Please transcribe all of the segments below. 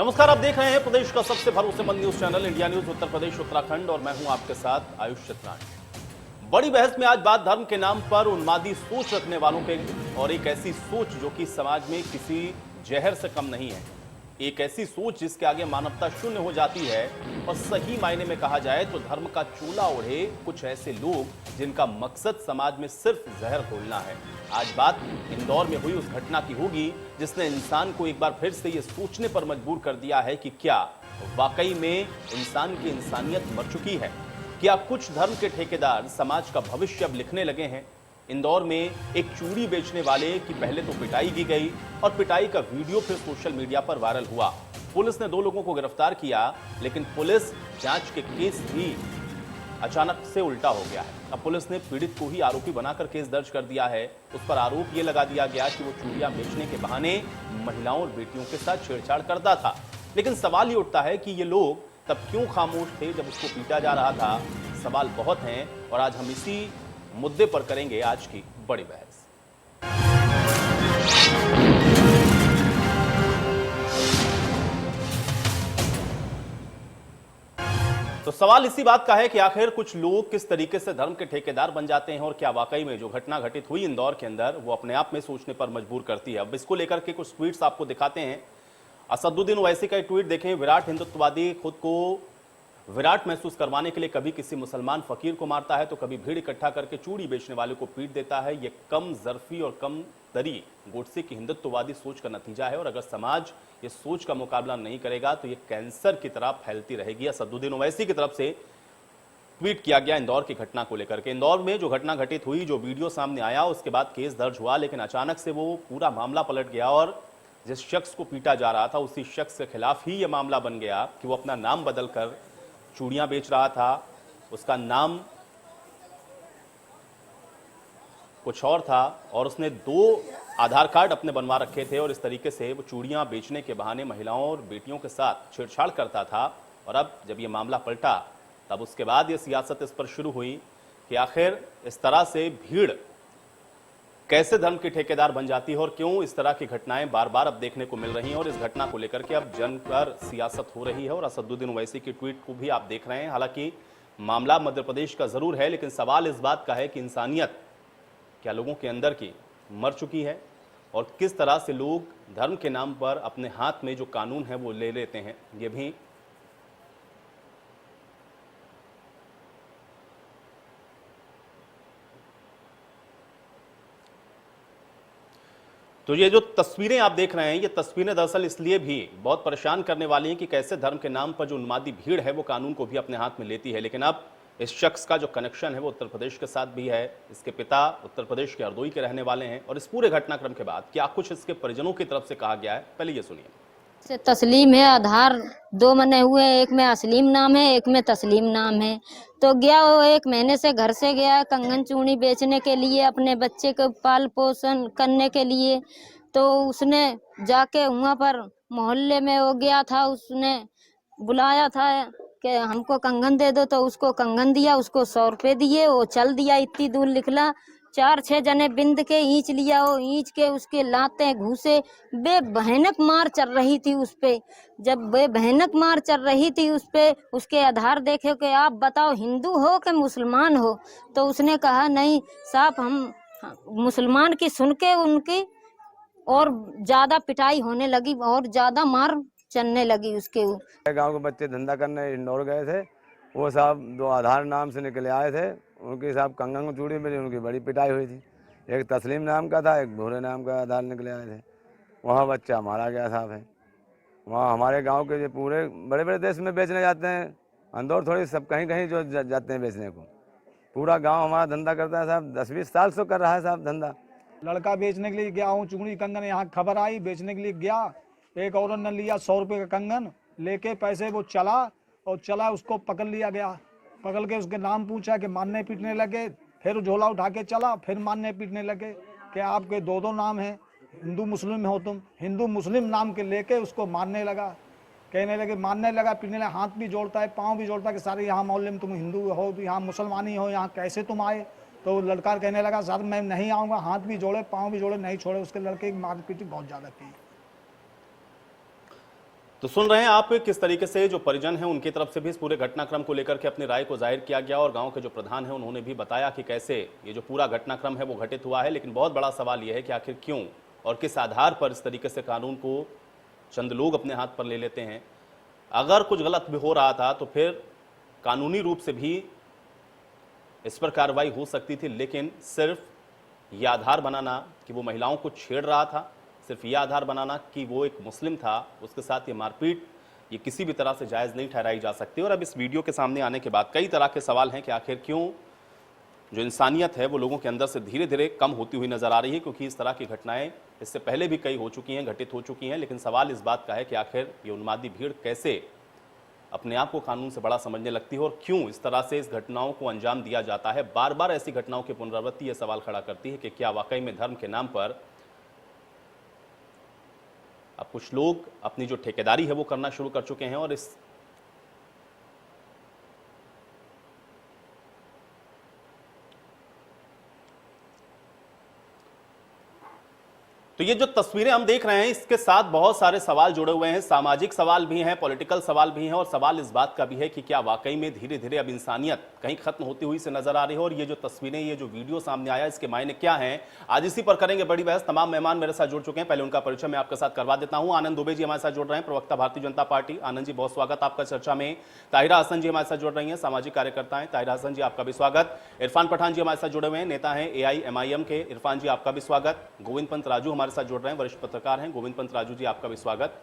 नमस्कार, आप देख रहे हैं प्रदेश का सबसे भरोसेमंद news channel India news Uttar Pradesh Uttarakhand और मैं हूं आपके साथ आयुष चतुरानी। बड़ी बहस में आज बात धर्म के नाम पर उन्मादी सोच रखने वालों के और एक ऐसी सोच जो कि समाज में किसी जहर से कम नहीं है, एक ऐसी सोच जिसके आगे मानवता शून्य हो जाती है। और सही मायने में कहा जाए तो धर्म का चोला ओढ़े कुछ ऐसे लोग जिनका मकसद समाज में सिर्फ जहर घोलना है। आज बात इंदौर में हुई उस घटना की होगी जिसने इंसान को एक बार फिर से ये सोचने पर मजबूर कर दिया है कि क्या वाकई में इंसान की इंसानियत मर चुकी है। क्या कुछ धर्म के ठेकेदार समाज का भविष्य अब लिखने लगे हैं। इंदौर में एक चूड़ी बेचने वाले की पहले तो पिटाई की गई और पिटाई का वीडियो फिर सोशल मीडिया पर वायरल हुआ। पुलिस ने 2 लोगों को गिरफ्तार किया, लेकिन पुलिस जांच के केस भी अचानक से उल्टा हो गया है। अब पुलिस ने पीड़ित को ही आरोपी बनाकर केस दर्ज कर दिया है। उस पर आरोप यह लगा दिया गया कि वो चूड़ियां बेचने के बहाने महिलाओं और बेटियों के साथ छेड़छाड़ करता था। लेकिन सवाल ये उठता है कि ये लोग तब क्यों खामोश थे जब उसको पीटा जा रहा था। सवाल बहुत हैं और आज हम इसी मुद्दे पर करेंगे आज की बड़ी बहस। तो सवाल इसी बात का है कि आखिर कुछ लोग किस तरीके से धर्म के ठेकेदार बन जाते हैं और क्या वाकई में जो घटना घटित हुई इंदौर के अंदर वो अपने आप में सोचने पर मजबूर करती है। अब इसको लेकर के कुछ ट्वीट्स आपको दिखाते हैं। असदुद्दीन ओवैसी का एक ट्वीट देखें। विराट हिंदुत्ववादी खुद को विराट महसूस करवाने के लिए कभी किसी मुसलमान फकीर को मारता है तो कभी भीड़ इकट्ठा करके चूड़ी बेचने वाले को पीट देता है। यह कम जरफी और कम दरी गोडसे की हिंदुत्ववादी सोच का नतीजा है और अगर समाज ये सोच का मुकाबला नहीं करेगा तो ये कैंसर की तरह फैलती रहेगी। असदुद्दीन ओवैसी की तरफ से ट्वीट किया गया इंदौर की घटना को लेकर के। इंदौर में जो घटना घटित हुई, जो वीडियो सामने आया, उसके बाद केस दर्ज हुआ, लेकिन अचानक से वो पूरा मामला पलट गया और जिस शख्स को पीटा जा रहा था उसी शख्स के खिलाफ ही यह मामला बन गया कि वो अपना नाम बदलकर चूड़ियां बेच रहा था। उसका नाम कुछ और था और उसने 2 आधार कार्ड अपने बनवा रखे थे और इस तरीके से वो चूड़ियां बेचने के बहाने महिलाओं और बेटियों के साथ छेड़छाड़ करता था। और अब जब ये मामला पलटा तब उसके बाद ये सियासत इस पर शुरू हुई कि आखिर इस तरह से भीड़ कैसे धर्म के ठेकेदार बन जाती है और क्यों इस तरह की घटनाएं बार बार अब देखने को मिल रही हैं। और इस घटना को लेकर के अब जन पर सियासत हो रही है और असदुद्दीन ओवैसी की ट्वीट को भी आप देख रहे हैं। हालांकि मामला मध्य प्रदेश का जरूर है, लेकिन सवाल इस बात का है कि इंसानियत क्या लोगों के अंदर की मर चुकी है और किस तरह से लोग धर्म के नाम पर अपने हाथ में जो कानून है वो ले लेते हैं। ये भी तो ये जो तस्वीरें आप देख रहे हैं, ये तस्वीरें दरअसल इसलिए भी बहुत परेशान करने वाली हैं कि कैसे धर्म के नाम पर जो उन्मादी भीड़ है वो कानून को भी अपने हाथ में लेती है। लेकिन अब इस शख्स का जो कनेक्शन है वो उत्तर प्रदेश के साथ भी है। इसके पिता उत्तर प्रदेश के हरदोई के रहने वाले हैं और इस पूरे घटनाक्रम के बाद क्या कुछ इसके परिजनों की तरफ से कहा गया है, पहले ये सुनिए। से तस्लीम है, आधार 2 बने हुए हैं, एक में असलीम नाम है, एक में तस्लीम नाम है। तो गया वो 1 महीने से घर से गया कंगन चूड़ी बेचने के लिए, अपने बच्चे को पाल पोषण करने के लिए। तो उसने जाके वहाँ पर मोहल्ले में हो गया था, उसने बुलाया था कि हमको कंगन दे दो, तो उसको कंगन दिया, उसको 100 रुपये दिए, वो चल दिया। इतनी दूर निकला, 4-6 जने बिंद के ईंच लिया, वो ईंच के उसके लाते घूसे। बे भयानक मार चल रही थी उस पे। जब बे भयानक मार चल रही थी उस पे, उसके आधार देखे कि आप बताओ हिंदू हो कि मुसलमान हो। तो उसने कहा नहीं साहब हम मुसलमान की सुन के उनकी और ज्यादा पिटाई होने लगी और ज्यादा मार चलने लगी उसके। गांव के बच्चे धंधा करने इंदौर गए थे, वो साहब 2 आधार नाम से निकले आए थे, उनकी साहब कंगन को चूड़ी में उनकी बड़ी पिटाई हुई थी। एक तस्लीम नाम का था, एक भोरे नाम का आधार निकले आए थे। वहाँ बच्चा मारा गया साहब है। वहाँ हमारे गांव के जो पूरे बड़े बड़े देश में बेचने जाते हैं, इंदौर थोड़ी सब कहीं कहीं जो जाते हैं बेचने को। पूरा गाँव हमारा धंधा करता है साहब, 10-20 साल से कर रहा है साहब धंधा। लड़का बेचने के लिए गया हूँ, चूड़ी कंगन यहाँ खबर आई, बेचने के लिए गया। एक औरत ने लिया 100 रुपये का कंगन, लेके पैसे वो चला और चला, उसको पकड़ लिया गया। पकड़ के उसके नाम पूछा कि मारने पीटने लगे। फिर झोला उठा के चला, फिर मारने पीटने लगे कि आपके 2 नाम हैं, हिंदू मुस्लिम हो तुम। हिंदू मुस्लिम नाम के लेके उसको मारने लगा, कहने लगे, मारने लगा, पीटने लगा, हाथ भी जोड़ता है, पाँव भी जोड़ता है कि सारे यहाँ मोहल्ले में तुम हिंदू हो, यहाँ मुसलमानी हो, यहाँ कैसे तुम आए। तो लड़का कहने लगा सर मैं नहीं आऊँगा, हाथ भी जोड़े पाँव भी जोड़े, नहीं छोड़े। उसके लड़के की मारपीट बहुत ज़्यादा की। तो सुन रहे हैं आप किस तरीके से जो परिजन हैं उनकी तरफ से भी इस पूरे घटनाक्रम को लेकर के अपनी राय को जाहिर किया गया और गांव के जो प्रधान हैं उन्होंने भी बताया कि कैसे ये जो पूरा घटनाक्रम है वो घटित हुआ है। लेकिन बहुत बड़ा सवाल यह है कि आखिर क्यों और किस आधार पर इस तरीके से कानून को चंद लोग अपने हाथ पर ले लेते हैं। अगर कुछ गलत भी हो रहा था तो फिर कानूनी रूप से भी इस पर कार्रवाई हो सकती थी, लेकिन सिर्फ ये आधार बनाना कि वो महिलाओं को छेड़ रहा था, सिर्फ ये आधार बनाना कि वो एक मुस्लिम था, उसके साथ ये मारपीट, ये किसी भी तरह से जायज़ नहीं ठहराई जा सकती। और अब इस वीडियो के सामने आने के बाद कई तरह के सवाल हैं कि आखिर क्यों जो इंसानियत है वो लोगों के अंदर से धीरे धीरे कम होती हुई नजर आ रही है, क्योंकि इस तरह की घटनाएं इससे पहले भी कई हो चुकी हैं, घटित हो चुकी हैं। लेकिन सवाल इस बात का है कि आखिर ये उन्मादी भीड़ कैसे अपने आप को कानून से बड़ा समझने लगती है और क्यों इस तरह से इस घटनाओं को अंजाम दिया जाता है। बार बार ऐसी घटनाओं की पुनरावृत्ति यह सवाल खड़ा करती है कि क्या वाकई में धर्म के नाम पर अब कुछ लोग अपनी जो ठेकेदारी है वो करना शुरू कर चुके हैं और इस तो ये जो तस्वीरें हम देख रहे हैं इसके साथ बहुत सारे सवाल जुड़े हुए हैं, सामाजिक सवाल भी हैं, पॉलिटिकल सवाल भी हैं और सवाल इस बात का भी है कि क्या वाकई में धीरे धीरे अब इंसानियत कहीं खत्म होती हुई से नजर आ रही है। और ये जो तस्वीरें, ये जो वीडियो सामने आया, इसके मायने क्या हैं, आज इसी पर करेंगे बड़ी बहस। तमाम मेहमान मेरे साथ जुड़ चुके हैं, पहले उनका परिचय मैं आपके साथ करवा देता हूं। आनंद दुबे जी हमारे साथ जुड़ रहे हैं, प्रवक्ता भारतीय जनता पार्टी। आनंद जी बहुत स्वागत आपका चर्चा में। ताहिरा हसन जी हमारे साथ जुड़ रही हैं, सामाजिक कार्यकर्ता हैं। ताहिरा हसन जी आपका भी स्वागत। इरफान पठान जी हमारे साथ जुड़े हुए हैं, नेता हैं AIMIM के। इरफान जी आपका भी स्वागत। गोविंद पंत राजू हमारे साथ जुड़ रहे हैं, वरिष्ठ पत्रकार हैं। गोविंद पंत राजू जी आपका भी स्वागत।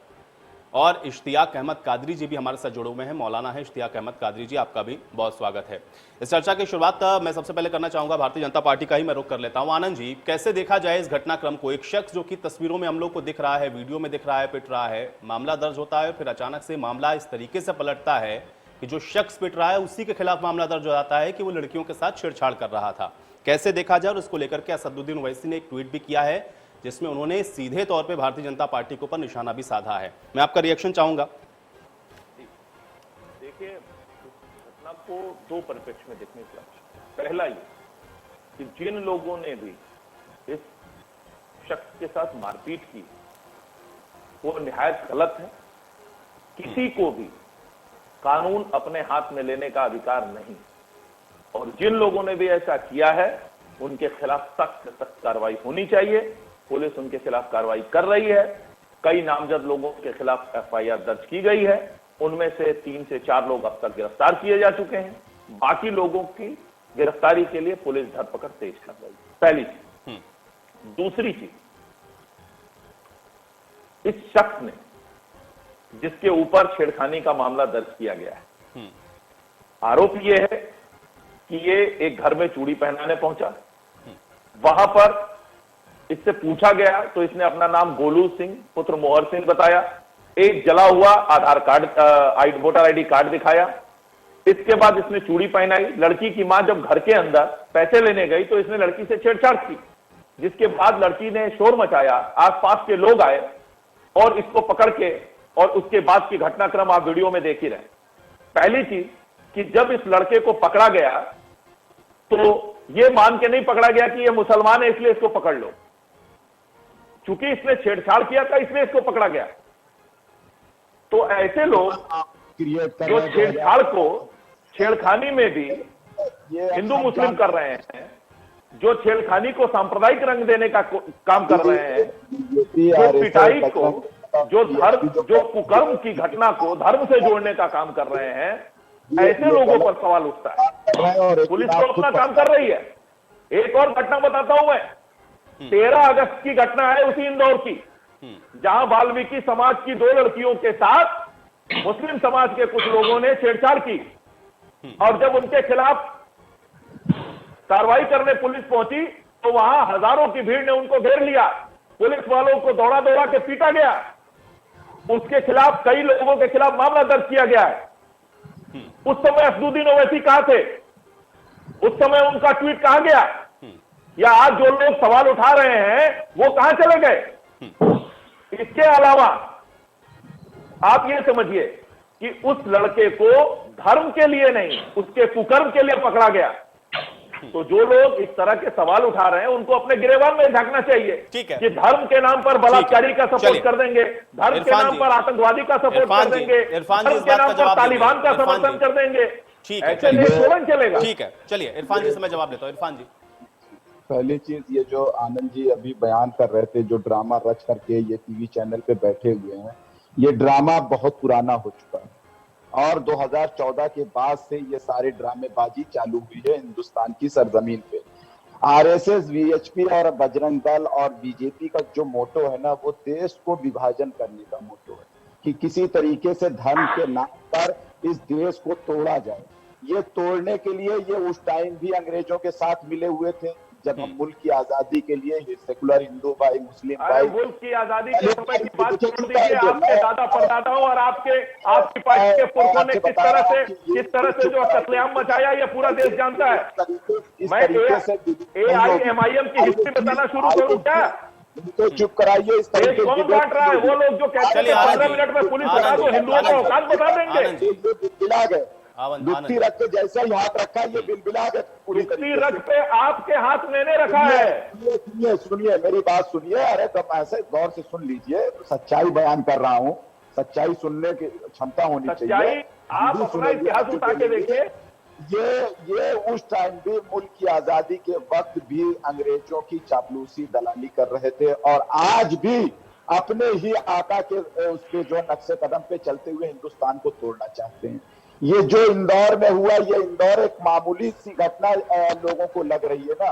और इश्तियाक अहमद कादरी जी भी हमारे साथ जुड़े हुए हैं, मौलाना है इश्तियाक अहमद कादरी जी, आपका भी बहुत स्वागत है। इस चर्चा की शुरुआत मैं सबसे पहले करना चाहूंगा भारतीय जनता पार्टी का ही मैं रुख कर लेता हूं। आनंद जी, कैसे देखा जाए इस घटनाक्रम को? एक शख्स जो कि तस्वीरों में हम लोग को दिख रहा है, वीडियो में दिख रहा है, पिट रहा है, मामला दर्ज होता है, फिर अचानक से मामला इस तरीके से पलटता है कि जो शख्स पिट रहा है उसी के खिलाफ मामला दर्ज हो जाता है कि वो लड़कियों के साथ छेड़छाड़ कर रहा था। कैसे देखा जाए? और इसको लेकर के असदुद्दीन ओवैसी ने एक ट्वीट भी किया है जिसमें उन्होंने सीधे तौर पे भारतीय जनता पार्टी के ऊपर निशाना भी साधा है। मैं आपका रिएक्शन चाहूंगा। देखिए, घटना को दो परिप्रेक्ष्य में देखने की आवश्यकता है। पहला ये कि जिन लोगों ने भी इस शख्स के साथ मारपीट की वो निहायत गलत है। किसी को भी कानून अपने हाथ में लेने का अधिकार नहीं, और जिन लोगों ने भी ऐसा किया है उनके खिलाफ सख्त से सख्त कार्रवाई होनी चाहिए। पुलिस उनके खिलाफ कार्रवाई कर रही है। कई नामजद लोगों के खिलाफ FIR दर्ज की गई है, उनमें से 3 से 4 लोग अब तक गिरफ्तार किए जा चुके हैं। बाकी लोगों की गिरफ्तारी के लिए पुलिस धरपकड़ तेज कर रही है, पहली चीज। दूसरी चीज, इस शख्स ने जिसके ऊपर छेड़खानी का मामला दर्ज किया गया है, आरोप यह है कि ये एक घर में चूड़ी पहनाने पहुंचा, वहां पर इससे पूछा गया तो इसने अपना नाम गोलू सिंह पुत्र मोहर सिंह बताया। एक जला हुआ आधार कार्ड, वोटर ID कार्ड दिखाया। इसके बाद इसने चूड़ी पहनाई। लड़की की मां जब घर के अंदर पैसे लेने गई तो इसने लड़की से छेड़छाड़ की, जिसके बाद लड़की ने शोर मचाया। आसपास के लोग आए और इसको पकड़ के, और उसके बाद की घटनाक्रम आप वीडियो में देख ही रहे। पहली चीज कि जब इस लड़के को पकड़ा गया तो यह मान के नहीं पकड़ा गया कि यह मुसलमान है इसलिए इसको पकड़ लो। चूंकि इसने छेड़छाड़ किया था इसलिए इसको पकड़ा गया। तो ऐसे लोग जो छेड़छाड़ को छेड़खानी में भी हिंदू मुस्लिम कर रहे हैं, जो छेड़खानी को सांप्रदायिक रंग देने का काम कर रहे हैं, जो पिटाई को, जो कुकर्म की घटना को धर्म से जोड़ने का काम कर रहे हैं, ऐसे लोगों पर सवाल उठता है। पुलिस तो अपना काम कर रही है। एक और घटना बताता हूं मैं, 13 अगस्त की घटना है उसी इंदौर की, जहां वाल्मीकि समाज की 2 लड़कियों के साथ मुस्लिम समाज के कुछ लोगों ने छेड़छाड़ की, और जब उनके खिलाफ कार्रवाई करने पुलिस पहुंची तो वहां हजारों की भीड़ ने उनको घेर लिया। पुलिस वालों को दौड़ा दौड़ा के पीटा गया। उसके खिलाफ कई लोगों के खिलाफ मामला दर्ज किया गया है। उस समय असदुद्दीन ओवैसी कहां थे? उस समय उनका ट्वीट कहां गया? या आज जो लोग सवाल उठा रहे हैं वो कहां चले गए? इसके अलावा आप ये समझिए कि उस लड़के को धर्म के लिए नहीं, उसके कुकर्म के लिए पकड़ा गया। तो जो लोग इस तरह के सवाल उठा रहे हैं उनको अपने गिरेबान में झांकना चाहिए। ठीक है कि धर्म के नाम पर बलात्कारी का सपोर्ट कर देंगे, धर्म के नाम पर आतंकवादी का सपोर्ट कर देंगे, धर्म के नाम पर तालिबान का समर्थन कर देंगे। ठीक है, ऐसे नहीं चलेगा। ठीक है, चलिए इरफान जी से मैं जवाब लेता हूं। इरफान जी, पहली चीज, ये जो आनंद जी अभी बयान कर रहे थे, जो ड्रामा रच करके ये टीवी चैनल पे बैठे हुए हैं, ये ड्रामा बहुत पुराना हो चुका है और 2014 के बाद से ये सारे ड्रामेबाजी चालू हुई है हिंदुस्तान की सरजमीन पे। आरएसएस, वीएचपी और बजरंग दल और बीजेपी का जो मोटो है ना, वो देश को विभाजन करने का मोटो है कि किसी तरीके से धर्म के नाम पर इस देश को तोड़ा जाए। ये तोड़ने के लिए ये उस टाइम भी अंग्रेजों के साथ मिले हुए थे जब हम मुल्क की आजादी के लिए सेकुलर हिंदू भाई, मुस्लिम भाई, मुल्क की आजादी के समय की बात छोड़ दीजिए। आपके दादा परदादाओं और आपकी पार्टी के पुरखों ने किस तरह से जो कत्लेआम मचाया, ये पूरा देश जानता है। मैं AIMIM की हिस्ट्री बताना शुरू करूं क्या? तो चुप कराइए। इस तरीके कौन बांट रहा है? वो लोग जो कहते हैं 15 मिनट में पुलिस बता दो, हिंदुओं को औकात बता देंगे। बिला गए, दुत्ती रख के जैसा ही हाथ रखा, ये बिलबिला गए पूरी दुत्ती रख पे आपके हाथ मैंने रखा है। सुनिए मेरी बात सुनिए। अरे तो ऐसे गौर से सुन लीजिए, सच्चाई बयान कर रहा हूँ, सच्चाई सुनने की क्षमता होनी चाहिए। आप अपना इतिहास उठा के देखिए। ये उस टाइम भी मुल्क की आजादी के वक्त भी अंग्रेजों की चापलूसी दलाली कर रहे थे और आज भी अपने ही आका के उसके जो नक्शे कदम पे चलते हुए हिंदुस्तान को तोड़ना चाहते हैं। ये जो इंदौर में हुआ, ये इंदौर एक मामूली सी घटना लोगों को लग रही है ना।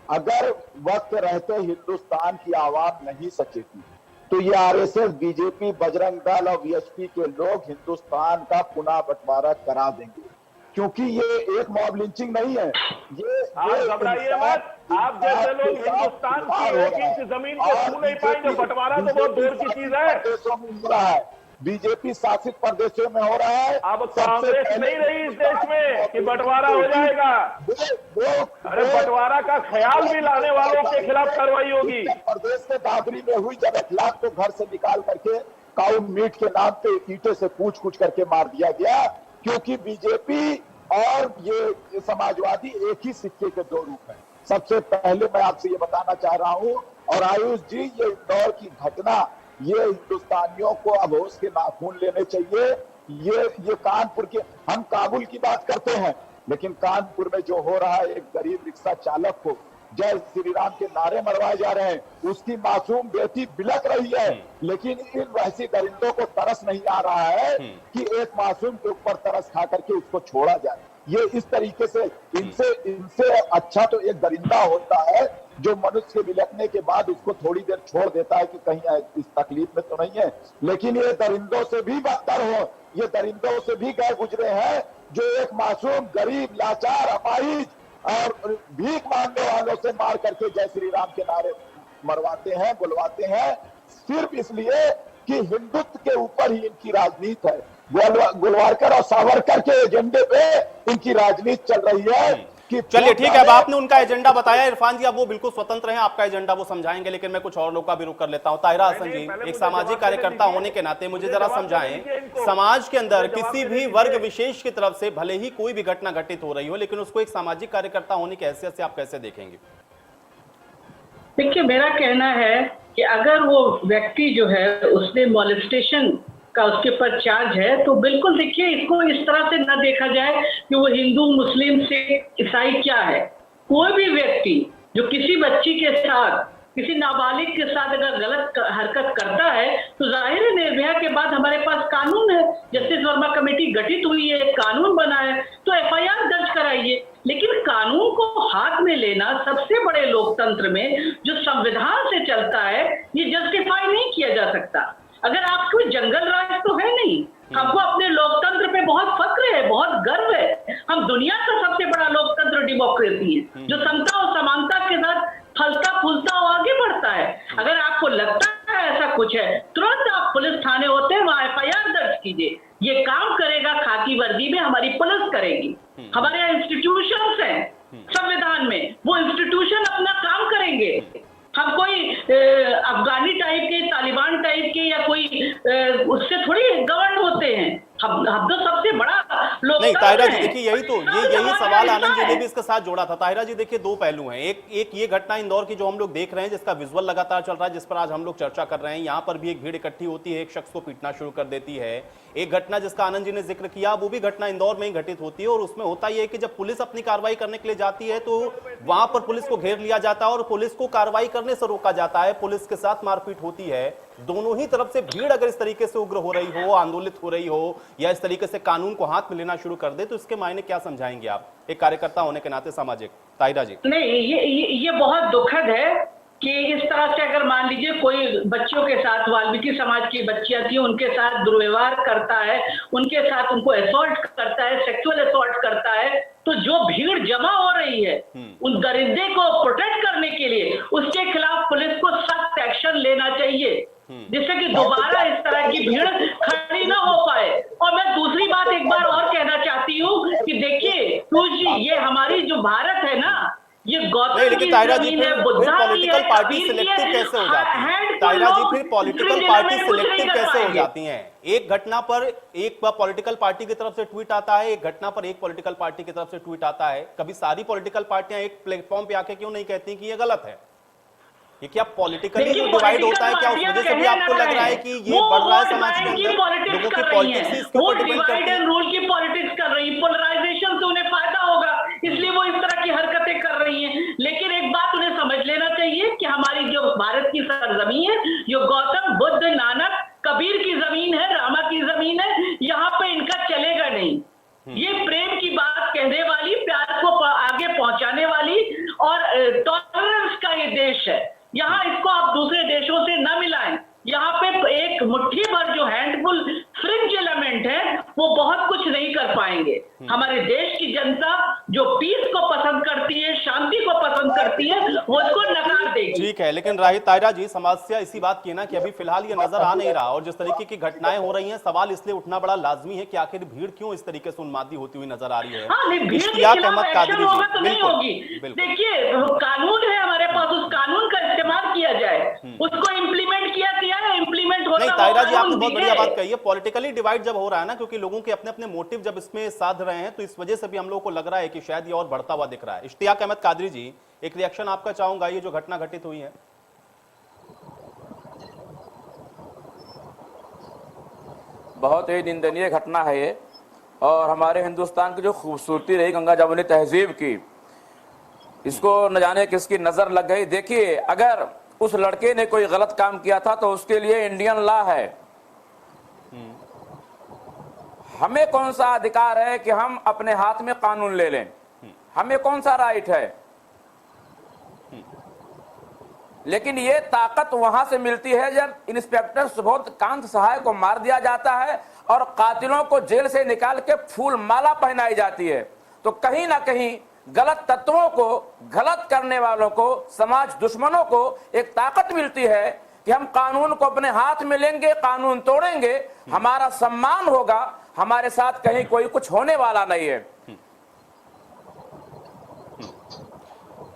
अगर वक्त रहते हिंदुस्तान की आवाम नहीं सचेती तो ये आरएसएस, बीजेपी, बजरंग दल और वीएचपी के लोग हिंदुस्तान का पुनः बंटवारा करा देंगे, क्योंकि ये एक मॉब लिंचिंग नहीं है। ये घबराइए मत। आप जैसे लोग हिंदुस्तान की 1 इंच जमीन को छू नहीं पाएंगे। बंटवारा तो बहुत दूर की चीज है। देशों में हो रहा है, बीजेपी शासित प्रदेशों में हो रहा है। अब कांग्रेस नहीं रही इस देश में कि बंटवारा हो जाएगा। अरे बंटवारा का ख्याल भी लाने वालों के खिलाफ कार्रवाई होगी। प्रदेश में दादरी में हुई, जब 1 लाख को घर से निकाल करके काउ मीट के नाम पे ईंटे से पूछ करके मार दिया गया, क्योंकि बीजेपी और ये समाजवादी एक ही सिक्के के 2 रूप हैं। सबसे पहले मैं आपसे ये बताना चाह रहा हूं, और आयुष जी, ये इंदौर की घटना, ये हिंदुस्तानियों को अब होश के नाखून लेने चाहिए। ये कानपुर के, हम काबुल की बात करते हैं, लेकिन कानपुर में जो हो रहा है, एक गरीब रिक्शा चालक को जय श्री राम के नारे मरवाए जा रहे हैं, उसकी मासूम बेटी बिलक रही है, लेकिन इन वैसी दरिंदों को तरस नहीं आ रहा है कि एक मासूम के ऊपर तरस खा करके उसको छोड़ा जाए। ये इस तरीके से, इनसे अच्छा तो एक दरिंदा होता है जो मनुष्य के बिलकने के बाद उसको थोड़ी देर छोड़ देता है कि कहीं इस तकलीफ में तो नहीं है, लेकिन ये दरिंदों से भी बदतर हो, ये दरिंदों से भी गए गुजरे हैं जो एक मासूम, गरीब, लाचार, अपाहिज और भीख मांगने वालों से मार करके जय श्री राम के नारे मरवाते हैं, बुलवाते हैं, सिर्फ इसलिए कि हिंदुत्व के ऊपर ही इनकी राजनीति है। गोलवारकर और सावरकर के एजेंडे पे इनकी राजनीति चल रही है। चलिए ठीक है, अब आपने उनका एजेंडा बताया इरफान जी, अब वो बिल्कुल स्वतंत्र हैं, आपका एजेंडा वो समझाएंगे, लेकिन मैं कुछ और लोगों का भी रुख कर लेता हूं। ताहिरा हसन जी, एक सामाजिक कार्यकर्ता होने के नाते मुझे जरा समझाएं, समाज के अंदर किसी भी वर्ग विशेष की तरफ से भले ही कोई भी घटना घटित हो रही हो, लेकिन उसको एक सामाजिक कार्यकर्ता होने की हैसियत से आप कैसे देखेंगे? देखिए, मेरा कहना है कि अगर वो व्यक्ति जो है उसने मॉलेस्टेशन का उसके ऊपर चार्ज है, तो बिल्कुल देखिए, इसको इस तरह से न देखा जाए कि वो हिंदू, मुस्लिम, सिख, ईसाई क्या है। कोई भी व्यक्ति जो किसी बच्ची के साथ, किसी नाबालिग के साथ अगर गलत हरकत करता है, तो जाहिर है निर्भया के बाद हमारे पास कानून है, जस्टिस वर्मा कमेटी गठित हुई है, कानून बना है, तो FIR दर्ज कराइए। लेकिन कानून को हाथ में लेना सबसे बड़े लोकतंत्र में जो संविधान से चलता है, ये जस्टिफाई नहीं किया जा सकता। अगर आपको जंगल राज तो है नहीं, हमको अपने लोकतंत्र पे बहुत फक्र है, बहुत गर्व है। हम दुनिया का सबसे बड़ा लोकतंत्र डेमोक्रेसी है, जो समता और समानता के साथ फलता फूलता और आगे बढ़ता है। अगर आपको लगता है ऐसा कुछ है, तुरंत आप पुलिस थाने होते हैं, वहां FIR दर्ज कीजिए। ये काम करेगा खाकी वर्दी में हमारी पुलिस करेगी। हमारे यहाँ इंस्टीट्यूशंस हैं संविधान में, वो इंस्टीट्यूशन अपना काम करेंगे। हम कोई अफगानी टाइप के, तालिबान टाइप के या कोई उससे थोड़ी गवर्न होते हैं। हम तो सबसे बड़ा लोग नहीं कर ताहिरा रहे जी हैं। देखिए, यही तो इतना यही जमा सवाल है, आनंद जी ऐसा ने है। भी इसके साथ जोड़ा था। ताहिरा जी देखिए, दो पहलू हैं। एक ये घटना इंदौर की जो हम लोग देख रहे हैं, जिसका विजुअल लगातार चल रहा है, जिस पर आज हम लोग चर्चा कर रहे हैं, यहां पर भी एक भीड़ इकट्ठी होती है, एक शख्स को पीटना शुरू कर देती है। एक घटना जिसका आनंद जी ने जिक्र किया, वो भी घटना इंदौर में ही घटित होती है, और उसमें होता यह है कि जब पुलिस अपनी कार्रवाई करने के लिए जाती है तो वहां पर पुलिस को घेर लिया जाता है और पुलिस को कार्रवाई करने से रोका जाता है, पुलिस के साथ मारपीट होती है। दोनों ही तरफ से भीड़ अगर इस तरीके से उग्र हो रही हो, आंदोलित हो रही हो, या इस तरीके से कानून को हाथ में लेना शुरू कर दे, तो इसके मायने क्या समझाएंगे आप एक कार्यकर्ता होने के नाते, सामाजिक? ताहिरा जी। नहीं, ये बहुत दुखद है कि इस तरह से अगर मान लीजिए कोई बच्चों के साथ, वाल्मीकि समाज की बच्चियां थी, उनके साथ दुर्व्यवहार करता है, उनके साथ उनको असॉल्ट करता है, सेक्सुअल असॉल्ट करता है, तो जो भीड़ जमा हो रही है उन दरिंदे को प्रोटेक्ट करने के लिए, उसके खिलाफ पुलिस को सख्त एक्शन लेना चाहिए, जिससे कि दोबारा इस तरह की भीड़ खड़ी ना हो पाए। और मैं दूसरी बात एक बार और कहना चाहती हूँ कि देखिए पीयूष जी, ये हमारी जो भारत है ना, ये गौतम नहीं, की लेकिन ताहिरा जी जमीन फिर है, बुद्धा की पॉलिटिकल है, पार्टी कबीर की सिलेक्टिव है। कैसे हो जाती है? हैंडफुल ताहिरा जी लोग फिर पॉलिटिकल दूसरी पार्टी जगह में कुछ नहीं सिलेक्टिव कर कैसे हो पाएंगे। जाती हैं? एक घटना पर एक पॉलिटिकल पार्टी की तरफ से ट्वीट आता है, एक घटना पर एक पॉलिटिकल पार्टी की तरफ से ट्वीट आता है। कभी सारी पॉलिटिकल पार्टियां एक प्लेटफॉर्म पे आके क्यों नहीं कहती कि ये गलत है? ये क्या पॉलिटिकली जो डिवाइड होता है, क्या उस वजह से भी आपको लग रहा है कि ये बढ़ रहा है समाज के अंदर? लोगों की पॉलिटिक्स ही इसके ऊपर डिपेंड करती है। रूल की पॉलिटिक्स कर रही है, पोलराइजेशन से उन्हें फायदा होगा, इसलिए वो इस तरह की हरकतें कर रही हैं। लेकिन एक बात उन्हें समझ लेना चाहिए कि हमारी जो भारत की सरजमीन है, जो गौतम बुद्ध नानक कबीर की जमीन है, रामा की जमीन है, यहाँ पे इनका चलेगा नहीं। ये प्रेम की बात कहने वाली, प्यार को आगे पहुंचाने वाली और टॉलरेंस का ये देश है। यहाँ इसको आप दूसरे देशों से न मिलाएं। यहाँ पे एक मुट्ठी भर जो हैंडफुल फ्रिंज एलिमेंट है, वो बहुत कुछ नहीं कर पाएंगे। हमारे देश की जनता जो पीस को पसंद करती है, शांति को पसंद करती है, वो इसको नकार देगी। ठीक है, लेकिन ताहिरा जी, समस्या इसी बात की है ना कि अभी फिलहाल ये नजर आ नहीं रहा, और जिस तरीके की घटनाएं हो रही हैं, सवाल इसलिए उठना बड़ा लाजमी है कि आखिर भीड़ क्यों इस तरीके से उन्मादी होती हुई नजर आ रही है। हाँ, नहीं, भीड़ के इश्तियाक खिलाफ अहमद कादरी एक्शन होगा जी, तो नहीं बिल्कुल, होगी। बिल्कुल। देखिए, कानून है हमारे पास, उस कानून का इस्तेमाल किया जाए, उसको इम्प्लीमेंट किया है, इम्प्लीमेंट होता नहीं है। ताहिरा जी, आपने बहुत बढ़िया बात कही है। पॉलिटिकली डिवाइड जब हो रहा है ना, क्योंकि लोगों के अपने अपने मोटिव जब इसमें साध रहे हैं, तो इस वजह से भी हम लोगों को लग रहा है कि शायद ये और बढ़ता हुआ दिख रहा है। इश्तियाक अहमद कादरी जी, एक रिएक्शन आपका चाहूंगा, ये जो घटना घटित हुई है। बहुत ही निंदनीय घटना है ये, और हमारे हिंदुस्तान की जो खूबसूरती रही गंगा जमुनी तहजीब की, इसको न जाने किसकी नजर लग गई। देखिए, अगर उस लड़के ने कोई गलत काम किया था तो उसके लिए इंडियन लॉ है। हमें कौन सा अधिकार है कि हम अपने हाथ में कानून ले लें? हमें कौन सा राइट है? लेकिन ये ताकत वहां से मिलती है जब इंस्पेक्टर सुबोध कांत सहाय को मार दिया जाता है और कातिलों को जेल से निकाल के फूल माला पहनाई जाती है। तो कहीं ना कहीं गलत तत्वों को, गलत करने वालों को, समाज दुश्मनों को एक ताकत मिलती है कि हम कानून को अपने हाथ में लेंगे, कानून तोड़ेंगे, हमारा सम्मान होगा, हमारे साथ कहीं कोई कुछ होने वाला नहीं है।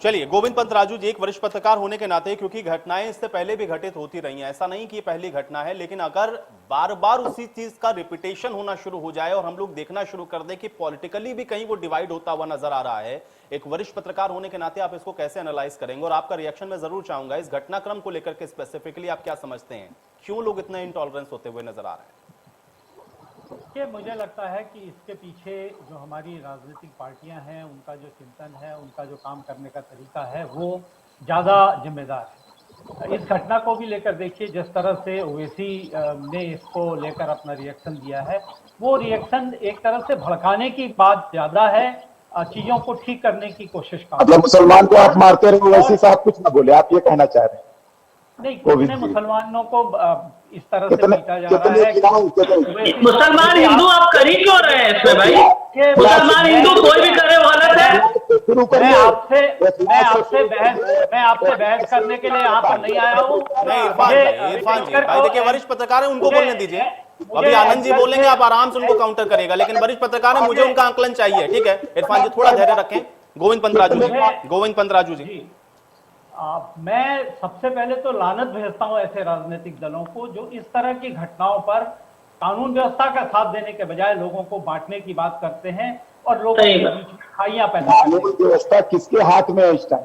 चलिए, गोविंद पंत राजू जी, एक वरिष्ठ पत्रकार होने के नाते, क्योंकि घटनाएं इससे पहले भी घटित होती रही हैं, ऐसा नहीं कि ये पहली घटना है, लेकिन अगर बार बार उसी चीज का रिपीटेशन होना शुरू हो जाए और हम लोग देखना शुरू कर दें कि पॉलिटिकली भी कहीं वो डिवाइड होता हुआ नजर आ रहा है, एक वरिष्ठ पत्रकार होने के नाते आप इसको कैसे एनालाइज करेंगे? और आपका रिएक्शन मैं जरूर चाहूंगा इस घटनाक्रम को लेकर के, स्पेसिफिकली आप क्या समझते हैं, क्यों लोग इतना इंटॉलरेंस होते हुए नजर आ रहे हैं? कि मुझे लगता है कि इसके पीछे जो हमारी राजनीतिक पार्टियां हैं, उनका जो चिंतन है, उनका जो काम करने का तरीका है, वो ज़्यादा जिम्मेदार है। इस घटना को भी लेकर देखिए, जिस तरह से ओवैसी ने इसको लेकर अपना रिएक्शन दिया है, वो रिएक्शन एक तरह से भड़काने की बात ज़्यादा है, चीज़ों को ठीक करने की कोशिश का। मतलब मुसलमान को आप मारते रहे, ओवैसी साहब कुछ ना बोले, आप ये कहना चाह रहे हैं? नहीं, कितने मुसलमानों को इस तरह से पीटा जा रहा है। मुसलमान हिंदू आप कर ही क्यों रहे हैं इसमें भाई? मुसलमान हिंदू कोई भी करे वो गलत है। मैं आपसे बहस करने के लिए यहाँ पर नहीं आया हूँ। नहीं, इरफान जी भाई, देखिए, वरिष्ठ पत्रकार है, उनको बोलने दीजिए। अभी आनंद जी बोलेंगे, आप आराम से उनको काउंटर करेगा, लेकिन वरिष्ठ पत्रकार है, मुझे उनका आंकलन चाहिए। ठीक है इरफान जी, थोड़ा धैर्य रखें। गोविंद पंत राजू जी, मैं सबसे पहले तो लानत भेजता हूं ऐसे राजनीतिक दलों को जो इस तरह की घटनाओं पर कानून व्यवस्था का साथ देने के बजाय लोगों को बांटने की बात करते हैं और लोगों सही के बात। बीच में खाइयां पैदा करते कानून व्यवस्था किसके हाथ में है इस टाइम?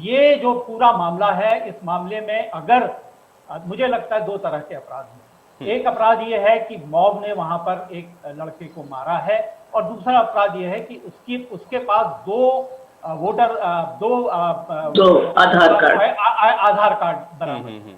ये जो पूरा मामला है, इस मामले में अगर मुझे लगता है दो तरह के अपराध हैं। एक अपराध ये है कि मॉब ने वहां पर एक लड़के को मारा है, और दूसरा अपराध ये है कि उसके पास दो आधार कार्ड बरामद।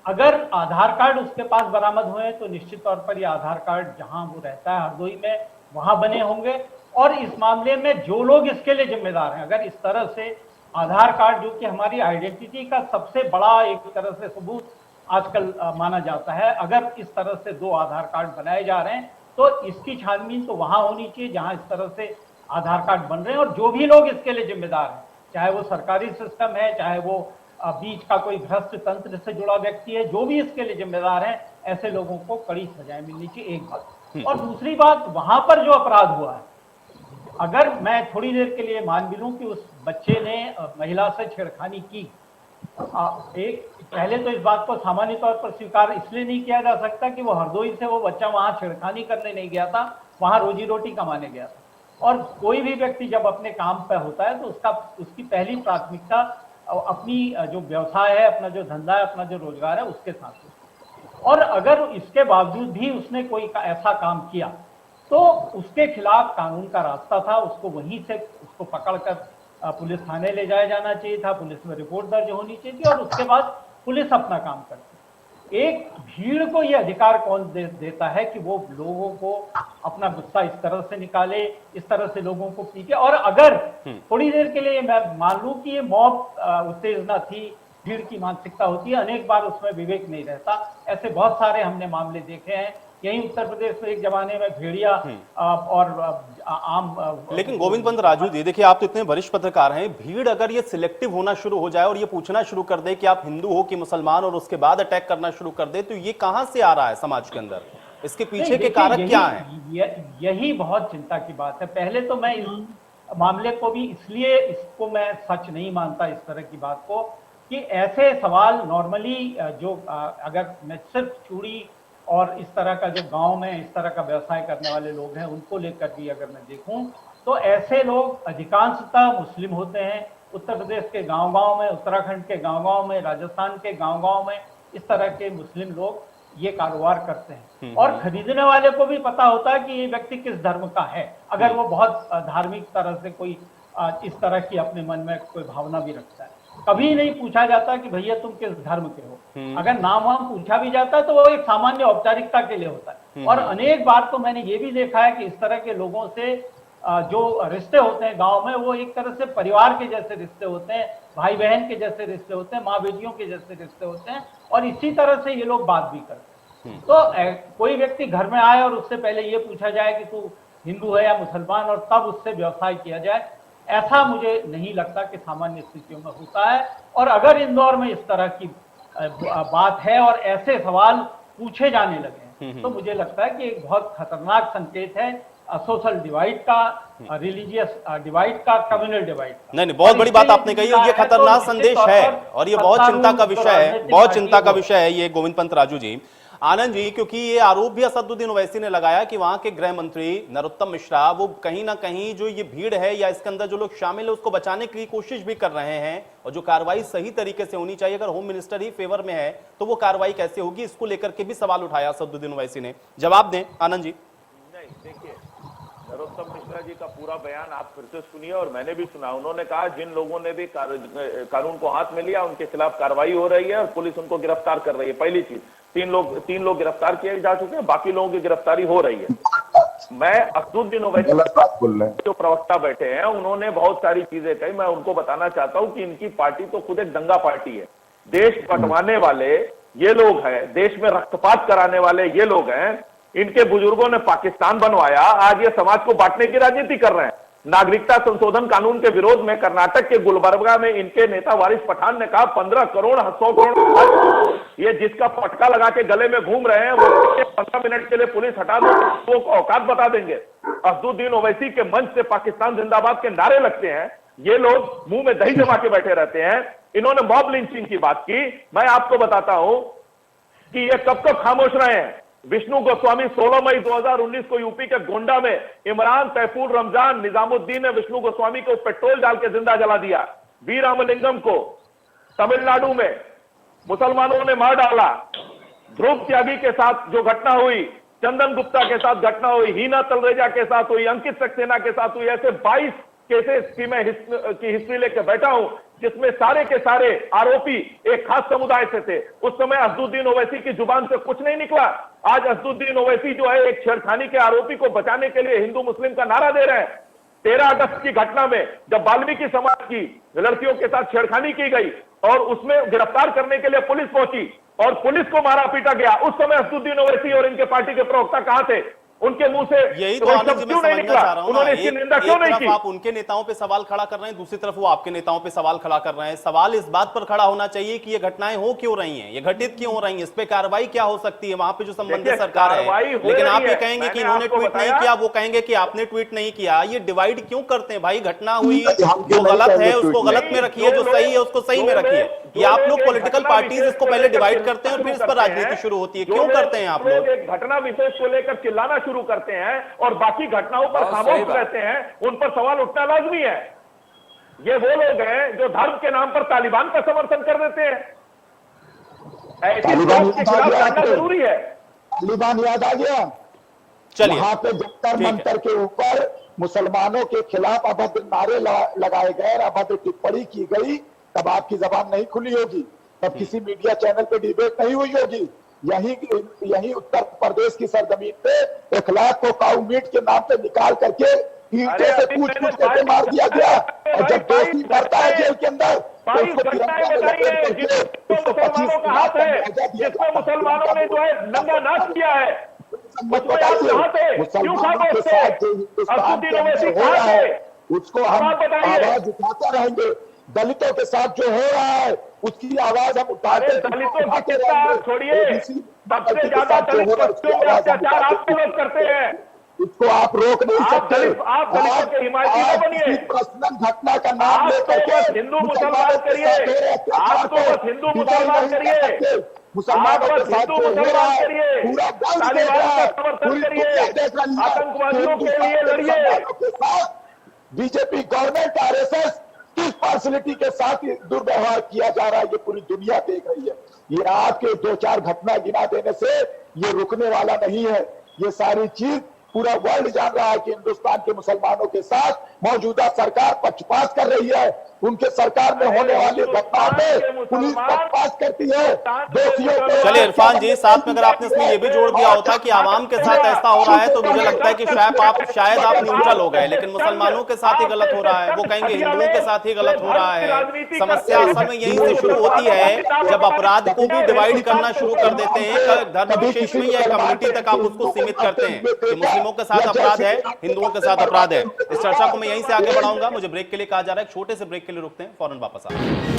अगर आधार कार्ड उसके पास बरामद हुए तो निश्चित तौर पर ये आधार कार्ड जहां वो रहता है हरदोई में वहां बने होंगे, और इस मामले में जो लोग इसके लिए जिम्मेदार हैं, अगर इस तरह से आधार कार्ड, जो कि हमारी आइडेंटिटी का सबसे बड़ा एक तरह से सबूत आजकल माना जाता है, अगर इस तरह से दो आधार कार्ड बनाए जा रहे हैं तो इसकी छानबीन तो वहां होनी चाहिए जहां इस तरह से आधार कार्ड बन रहे हैं, और जो भी लोग इसके लिए जिम्मेदार हैं, चाहे वो सरकारी सिस्टम है, चाहे वो बीच का कोई भ्रष्ट तंत्र से जुड़ा व्यक्ति है, जो भी इसके लिए जिम्मेदार है, ऐसे लोगों को कड़ी सजाएं मिलनी चाहिए, एक बात। और दूसरी बात, वहां पर जो अपराध हुआ है, अगर मैं थोड़ी देर के लिए मान भी लूं कि उस बच्चे ने महिला से छेड़खानी की, एक पहले तो इस बात को सामान्य तौर पर स्वीकार इसलिए नहीं किया जा सकता कि वो हरदोई से वो बच्चा वहां छेड़खानी करने नहीं गया था, वहां रोजी रोटी कमाने गया था। और कोई भी व्यक्ति जब अपने काम पर होता है तो उसकी पहली प्राथमिकता अपनी जो व्यवसाय है, अपना जो धंधा है, अपना जो रोजगार है, उसके साथ है। और अगर इसके बावजूद भी उसने कोई ऐसा काम किया तो उसके खिलाफ कानून का रास्ता था, उसको वहीं से उसको पकड़कर पुलिस थाने ले जाया जाना चाहिए था, पुलिस में रिपोर्ट दर्ज होनी चाहिए थी, और उसके बाद पुलिस अपना काम करती। एक भीड़ को यह अधिकार कौन देता है कि वो लोगों को अपना गुस्सा इस तरह से निकाले, इस तरह से लोगों को पीटे? और अगर थोड़ी देर के लिए मैं मान लूं कि ये मॉब उत्तेजना थी, भीड़ की मानसिकता होती है, अनेक बार उसमें विवेक नहीं रहता, ऐसे बहुत सारे हमने मामले देखे हैं। यही उत्तर प्रदेश में एक जमाने में भेड़िया और आम। लेकिन गोविंद पंत राजू जी, देखिए आप तो इतने वरिष्ठ पत्रकार हैं, भीड़ अगर ये सिलेक्टिव होना शुरू हो जाए और ये पूछना शुरू कर दे कि आप हिंदू हो कि मुसलमान, और उसके बाद अटैक करना शुरू कर दे, तो ये कहां से आ रहा है समाज के अंदर? इसके पीछे के कारक क्या हैं? यही बहुत चिंता की बात है। पहले तो मैं इस मामले को भी इसलिए इसको मैं सच नहीं मानता, इस तरह की बात को, कि ऐसे सवाल नॉर्मली जो अगर मैं सिर्फ चूड़ी और इस तरह का जो गांव में इस तरह का व्यवसाय करने वाले लोग हैं उनको लेकर भी अगर मैं देखूं तो ऐसे लोग अधिकांशतः मुस्लिम होते हैं। उत्तर प्रदेश के गांव-गांव में, उत्तराखंड के गांव-गांव में, राजस्थान के गांव-गांव में इस तरह के मुस्लिम लोग ये कारोबार करते हैं, और खरीदने वाले को भी पता होता है कि ये व्यक्ति किस धर्म का है, अगर वो बहुत धार्मिक तरह से कोई इस तरह की अपने मन में कोई भावना भी रखता है। कभी नहीं पूछा जाता कि भैया तुम किस धर्म के हो, अगर नाम वाम पूछा भी जाता है तो वो एक सामान्य औपचारिकता के लिए होता है। और अनेक बार तो मैंने ये भी देखा है कि इस तरह के लोगों से जो रिश्ते होते हैं गांव में, वो एक तरह से परिवार के जैसे रिश्ते होते हैं, भाई बहन के जैसे रिश्ते होते हैं, माँ बेटियों के जैसे रिश्ते होते हैं, और इसी तरह से ये लोग बात भी करते हैं। तो कोई व्यक्ति घर में आए और उससे पहले ये पूछा जाए कि तू हिंदू है या मुसलमान, और तब उससे व्यवसाय किया जाए, ऐसा मुझे नहीं लगता कि सामान्य स्थितियों में होता है। और अगर इंदौर में इस तरह की बात है और ऐसे सवाल पूछे जाने लगे तो मुझे लगता है कि एक बहुत खतरनाक संकेत है सोशल डिवाइड का, रिलीजियस डिवाइड का, कम्युनल डिवाइड का। नहीं, बहुत बड़ी बात आपने कही, और ये खतरनाक संदेश है, और ये बहुत चिंता का विषय है, बहुत चिंता का विषय है ये, गोविंद पंत राजू जी। आनंद जी, क्योंकि ये आरोप भी असदुद्दीन ओवैसी ने लगाया कि वहां के गृह मंत्री नरोत्तम मिश्रा वो कहीं ना कहीं जो ये भीड़ है या इसके अंदर जो लोग शामिल है उसको बचाने की कोशिश भी कर रहे हैं, और जो कार्रवाई सही तरीके से होनी चाहिए, अगर होम मिनिस्टर ही फेवर में है तो वो कार्रवाई कैसे होगी, इसको लेकर के भी सवाल उठाया असदुद्दीन ओवैसी ने। जवाब दें आनंद जी। नहीं, देखिए, नरोत्तम मिश्रा जी का पूरा बयान आप फिर से सुनिए, और मैंने भी सुना। उन्होंने कहा जिन लोगों ने भी कानून को हाथ में लिया उनके खिलाफ कार्रवाई हो रही है और पुलिस उनको गिरफ्तार कर रही है। पहली चीज, तीन लोग गिरफ्तार किए जा चुके हैं, बाकी लोगों की गिरफ्तारी हो रही है। मैं असदुद्दीन ओवैसी जो प्रवक्ता बैठे हैं उन्होंने बहुत सारी चीजें कही, मैं उनको बताना चाहता हूं कि इनकी पार्टी तो खुद एक दंगा पार्टी है। देश बंटवाने वाले ये लोग हैं, देश में रक्तपात कराने वाले ये लोग हैं। इनके बुजुर्गों ने पाकिस्तान बनवाया, आज ये समाज को बांटने की राजनीति कर रहे हैं। नागरिकता संशोधन कानून के विरोध में कर्नाटक के गुलबर्गा में इनके नेता वारिस पठान ने कहा 15 करोड़ 100 करोड़, ये जिसका पटका लगा के गले में घूम रहे हैं वो 15 मिनट के लिए पुलिस हटा दो तो औकात बता देंगे। असदुद्दीन ओवैसी के मंच से पाकिस्तान जिंदाबाद के नारे लगते हैं, ये लोग मुंह में दही जमा के बैठे रहते हैं। इन्होंने मॉब लिंचिंग की बात की, मैं आपको बताता हूं कि ये कब खामोश रहे हैं। विष्णु गोस्वामी 16 मई 2019 को यूपी के गोंडा में इमरान, तैफूर, रमजान, निजामुद्दीन ने विष्णु गोस्वामी को पेट्रोल डाल के जिंदा जला दिया। वी रामलिंगम को तमिलनाडु में मुसलमानों ने मार डाला। ध्रुव त्यागी के साथ जो घटना हुई, चंदन गुप्ता के साथ घटना हुई, हीना तलरेजा के साथ हुई, अंकित सक्सेना के साथ हुई, ऐसे 22 केसेस की मैं हिस्ट्री लेकर बैठा हूं, जिसमें सारे के सारे आरोपी एक खास समुदाय से थे। उस समय असदुद्दीन ओवैसी की जुबान से कुछ नहीं निकला। आज असदुद्दीन ओवैसी जो है एक छेड़खानी के आरोपी को बचाने के लिए हिंदू मुस्लिम का नारा दे रहे हैं। 13 अगस्त की घटना में जब वाल्मीकि समाज की लड़कियों के साथ छेड़खानी की गई और उसमें गिरफ्तार करने के लिए पुलिस पहुंची और पुलिस को मारा पीटा गया, उस समय असदुद्दीन ओवैसी और इनके पार्टी के प्रवक्ता कहां थे? उनके मुंह से यही तो कोई आनंद शब्द जी मैं क्यों नहीं समझना निकला? चाह रहा हूं उन्होंने ना। इसकी निंदा क्यों नहीं की? आप उनके नेताओं पे सवाल खड़ा कर रहे हैं, दूसरी तरफ वो आपके नेताओं पे सवाल खड़ा कर रहे हैं। सवाल इस बात पर खड़ा होना चाहिए कि ये घटनाएं हो क्यों रही हैं, ये घटित क्यों हो रही हैं, इस पे कार्रवाई क्या हो सकती है वहां पे जो संबंधित सरकार है। लेकिन आप ये कहेंगे कि इन्होंने ट्वीट नहीं किया, वो कहेंगे कि आपने ट्वीट नहीं किया। ये डिवाइड क्यों करते हैं भाई? घटना हुई, जो गलत है उसको गलत में रखिए, जो सही है उसको सही में रखिए। ये आप लोग पॉलिटिकल पार्टीज इसको पहले डिवाइड करते हैं और फिर इस पर राजनीति शुरू होती है। क्यों करते हैं आप लोग? एक घटना विशेष को लेकर चिल्लाना शुरू करते हैं और बाकी घटनाओं पर खामोश रहते हैं, उन पर सवाल उठना लाजमी है। ये वो लोग हैं जो धर्म के नाम पर तालिबान का समर्थन कर देते हैं। ऐसे लोगों के खिलाफ लड़ना जरूरी है। तालिबान याद आ गया? चलिए, वहां पे जंतर मंतर के ऊपर मुसलमानों के खिलाफ अभद्र नारे लगाए गए, अभद्र टिप्पणी की गई, तब आपकी जबान नहीं खुली होगी, तब किसी मीडिया चैनल पे डिबेट नहीं हुई होगी। यही उत्तर प्रदेश की सरजमीन पे इखलाक को काऊ मीट के नाम पे निकाल करके ईंटे से पूछ करके मार दिया गया। और जब दोषी मरता है जेल के अंदर तो उसको तिरंगा में लपेट करके उसको 25 लाख का मुआवजा दिया जाता है। मुसलमानों ने जो है नंगा नाच किया है। मुसलमानों के साथ जो हिंदुस्तान के अंदर हो रहा है उसको हम आवाज उठाते रहेंगे। दलितों के साथ जो हो रहा है उसकी आवाज हम उठाते छोड़िए, सबसे ज्यादा दलित अत्याचार आप लोग करते हैं, उसको आप रोक नहीं सकते। आप दलितों के हिमायती न बनिए। पर्सनल घटना का नाम लेकर के हिंदू मुसलमान करिए, आपको बस हिंदू मुसलमान करिए, मुसलमानों के साथ जो हो रहा है पूरा तालिबान का समर्थन करिए, आतंकवादियों के लिए लड़िए। बीजेपी गवर्नमेंट आरएसएस किस पार्शलिटी के साथ दुर्व्यवहार किया जा रहा है ये पूरी दुनिया देख रही है। ये आपके 2-4 घटना गिना देने से ये रुकने वाला नहीं है। ये सारी चीज पूरा वर्ल्ड जान रहा है कि हिंदुस्तान के मुसलमानों के साथ मौजूदा सरकार पक्षपात कर रही है। उनके सरकार में होने वाली घटनाओं में पुलिस पक्षपात करती है, दोषियों को। चलिए इरफान जी, साथ में अगर आपने इसमें ये भी जोड़ दिया होता कि आवाम के साथ ऐसा हो रहा है तो मुझे लगता है कि शायद आप न्यूट्रल हो गए, लेकिन मुसलमानों के साथ ही गलत हो रहा है, वो कहेंगे हिंदुओं के साथ ही गलत हो रहा है। समस्या असल में यहीं से शुरू होती है जब अपराध को भी डिवाइड करना शुरू कर देते हैं, धर्म विशेष में या कम्युनिटी तक आप उसको सीमित करते हैं कि मुस्लिमों के साथ अपराध है, हिंदुओं के साथ अपराध है। इस चर्चा को मैं यहीं से आगे बढ़ाऊंगा। मुझे ब्रेक के लिए कहा जा रहा है, छोटे से ब्रेक के लिए रुकते हैं, फौरन वापस आते हैं।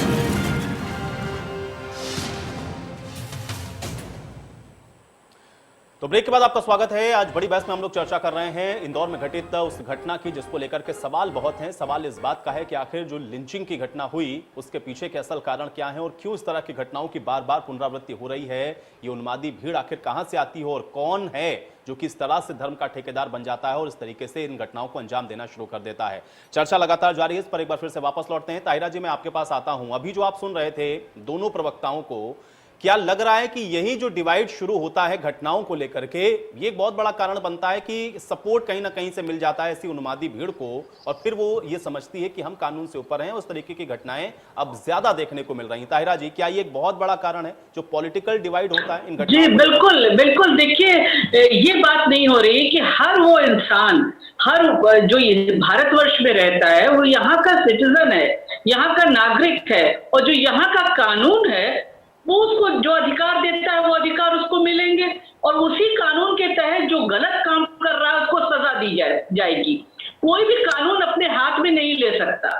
तो ब्रेक के बाद आपका स्वागत है। आज बड़ी बहस में हम लोग चर्चा कर रहे हैं इंदौर में घटित उस घटना की जिसको लेकर के सवाल बहुत हैं। सवाल इस बात का है कि आखिर जो लिंचिंग की घटना हुई उसके पीछे के असल कारण क्या है और क्यों इस तरह की घटनाओं की बार बार पुनरावृत्ति हो रही है। ये उन्मादी भीड़ आखिर कहां से आती है और कौन है जो कि इस तरह से धर्म का ठेकेदार बन जाता है और इस तरीके से इन घटनाओं को अंजाम देना शुरू कर देता है। चर्चा लगातार जारी है, इस पर एक बार फिर से वापस लौटते हैं। ताहिरा जी, मैं आपके पास आता हूं। अभी जो आप सुन रहे थे दोनों प्रवक्ताओं को, क्या लग रहा है कि यही जो डिवाइड शुरू होता है घटनाओं को लेकर के, ये एक बहुत बड़ा कारण बनता है कि सपोर्ट कहीं ना कहीं से मिल जाता है ऐसी उन्मादी भीड़ को और फिर वो ये समझती है कि हम कानून से ऊपर हैं। उस तरीके की घटनाएं अब ज्यादा देखने को मिल रही हैं। ताहिरा जी, क्या ये एक बहुत बड़ा कारण है जो पॉलिटिकल डिवाइड होता है इन घटनाओं? जी बिल्कुल बिल्कुल। देखिए, ये बात नहीं हो रही कि हर वो इंसान, हर जो भारतवर्ष में रहता है वो यहाँ का सिटीजन है, यहाँ का नागरिक है और जो यहाँ का कानून है वो उसको जो अधिकार देता है वो अधिकार उसको मिलेंगे और उसी कानून के तहत जो गलत काम कर रहा है उसको सजा दी जाएगी। कोई भी कानून अपने हाथ में नहीं ले सकता।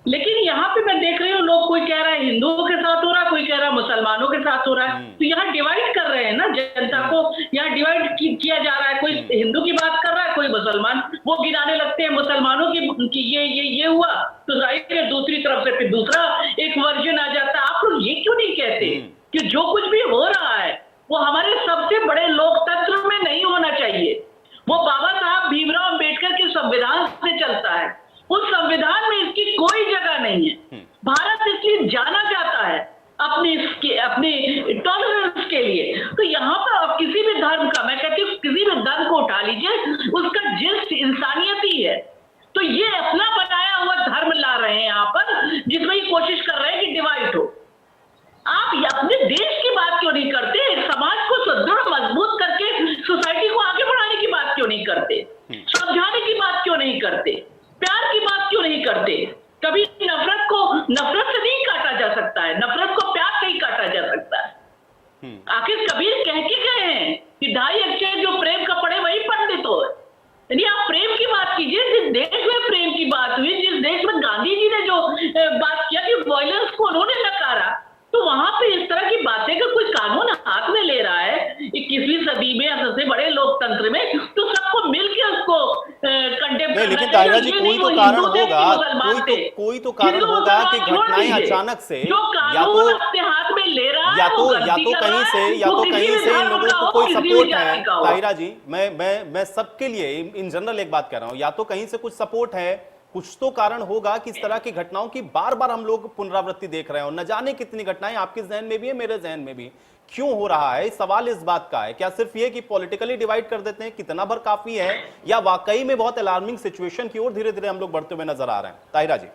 लेकिन यहाँ पे मैं देख रही हूँ लोग, कोई कह रहा है हिंदुओं के साथ हो रहा है, कोई कह रहा है मुसलमानों के साथ हो रहा है। तो यहाँ डिवाइड कर रहे हैं ना जनता को, यहाँ डिवाइड किया जा रहा है। कोई हिंदू की बात कर रहा है, कोई मुसलमान, वो गिनाने लगते हैं मुसलमानों की ये हुआ तो जाहिर है दूसरी तरफ से फिर दूसरा एक वर्जन आ जाता है। आप लोग ये क्यों नहीं कहते कि जो कुछ भी हो रहा है वो हमारे सबसे बड़े लोग यहाँ पर आप किसी भी धर्म का, मैं कहती हूँ किसी भी धर्म को उठा लीजिए, उसका जिस इंसानियत ही है। तो ये अपना बनाया हुआ धर्म ला रहे हैं यहाँ पर, जिसमें ये कोशिश कर रहे हैं कि डिवाइड हो। आप अपने देश की बात क्यों नहीं करते? समाज को सुदृढ़ मजबूत करके सोसाइटी को आगे बढ़ाने की बात क्यों नहीं करते? समझाने की बात क्यों नहीं करते? प्यार की बात क्यों नहीं करते? कभी नफरत को नफरत से नहीं काटा जा सकता है, नफरत को प्यार से ही काटा जा सकता है। आखिर कबीर कह के गए हैं कि 2.5 अक्षर जो प्रेम का पढ़े वही पंडित हो। यानी आप प्रेम की बात कीजिए। जिस देश में प्रेम की बात हुई, जिस देश में गांधी जी ने जो बात किया कि वायलेंस को उन्होंने नकारा, तो वहां पे इस तरह की बातें का कोई कानून हाथ में ले रहा है 21वीं सदी में, सबसे बड़े लोकतंत्र में, तो सबको मिलकर उसको कंडेम करना। लेकिन ताहिरा जी, कोई तो कारण होगा, कोई तो कारण होगा कि घटनाएं अचानक से अपने हाथ में ले रहा है, या तो कहीं से इन लोगों को कोई सपोर्ट है। ताहिरा जी, मैं सबके लिए इन जनरल एक बात कह रहा हूं, या तो कहीं से कुछ सपोर्ट है, कुछ तो कारण होगा कि इस तरह की घटनाओं की बार बार हम लोग पुनरावृत्ति देख रहे हैं, और न जाने कितनी घटनाएं आपके जहन में भी है, मेरे जहन में भी। क्यों हो रहा है? सवाल इस बात का है, क्या सिर्फ ये कि पॉलिटिकली डिवाइड कर देते हैं, कितना भर काफी है, या वाकई में बहुत अलार्मिंग सिचुएशन की ओर धीरे धीरे हम लोग बढ़ते हुए नजर आ रहे हैं? ताहिरा जी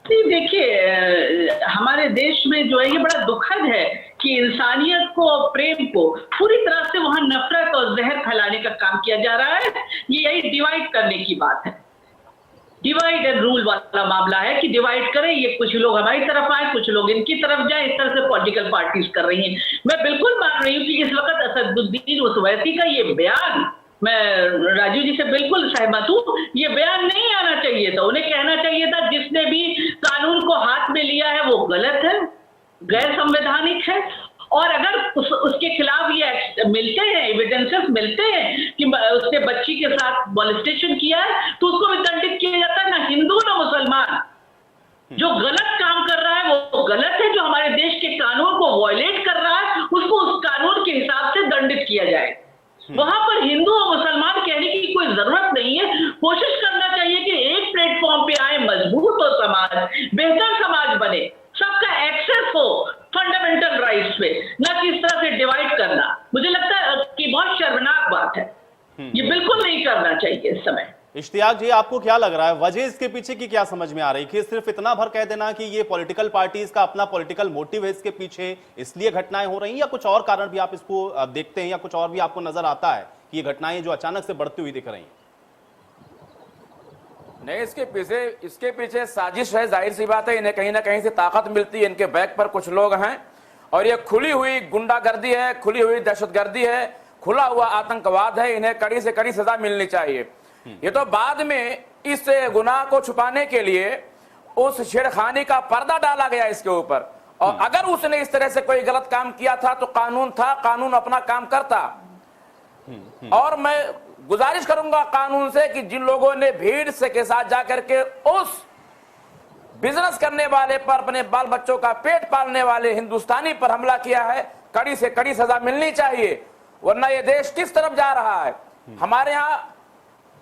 देखिए, हमारे देश में जो है ये बड़ा दुखद है कि इंसानियत को, प्रेम को पूरी तरह से वहां नफरत और जहर फैलाने का काम किया जा रहा है। ये यही डिवाइड करने की बात है, डिवाइड एंड रूल वाला मामला है कि डिवाइड करें, ये कुछ लोग हमारी तरफ आए, कुछ लोग इनकी तरफ जाए, इस तरह से पॉलिटिकल पार्टीज कर रही हैं। मैं बिल्कुल मान रही हूँ कि इस वक्त असदुद्दीन ओवैसी का ये बयान, मैं राजू जी से बिल्कुल सहमत हूँ, ये बयान नहीं आना चाहिए था। उन्हें कहना चाहिए था जिसने भी कानून को हाथ में लिया है वो गलत है, गैर संवैधानिक है, और अगर उसके खिलाफ ये मिलते हैं, एविडेंसेस मिलते हैं कि उसने बच्ची के साथ मॉलेस्टेशन किया है, तो उसको भी दंडित किया जाता है। ना हिंदू ना मुसलमान, जो गलत काम कर रहा है वो गलत है, जो हमारे देश के कानून को वायलेट कर रहा है उसको उस कानून के हिसाब से दंडित किया जाए। वहां पर हिंदू और मुसलमान कहने की कोई जरूरत नहीं है। कोशिश करना चाहिए कि एक प्लेटफॉर्म पे आए, मजबूत हो समाज, बेहतर समाज बने, सबका एक्सेस हो फंडामेंटल राइट्स पे, ना कि इस तरह से डिवाइड करना। मुझे लगता है कि बहुत शर्मनाक बात है, ये बिल्कुल नहीं करना चाहिए इस समय। इश्तियाक जी, आपको क्या लग रहा है, वजह इसके पीछे की क्या समझ में आ रही है? सिर्फ इतना भर कह देना कि ये पॉलिटिकल पार्टीज का अपना पॉलिटिकल मोटिव है इसके पीछे, इसलिए घटनाएं हो रही हैं, या कुछ और कारण भी आप इसको देखते हैं, या कुछ और भी आपको नजर आता है कि ये घटनाएं जो अचानक से बढ़ती हुई दिख रही हैं? नहीं, इसके पीछे साजिश है, जाहिर सी बात है। इन्हें कहीं ना कहीं से ताकत मिलती है, इनके बैक पर कुछ लोग हैं, और ये खुली हुई गुंडागर्दी है, खुली हुई दहशतगर्दी है, खुला हुआ आतंकवाद है। इन्हें कड़ी से कड़ी सजा मिलनी चाहिए। ये तो बाद में इस गुनाह को छुपाने के लिए उस छेड़खानी का पर्दा डाला गया इसके ऊपर, और अगर उसने इस तरह से कोई गलत काम किया था तो कानून था, कानून अपना काम करता। और मैं गुजारिश करूंगा कानून से कि जिन लोगों ने भीड़ से के साथ जाकर के उस बिजनेस करने वाले पर, अपने बाल बच्चों का पेट पालने वाले हिंदुस्तानी पर हमला किया है, कड़ी से कड़ी सजा मिलनी चाहिए, वरना ये देश किस तरफ जा रहा है। हमारे यहाँ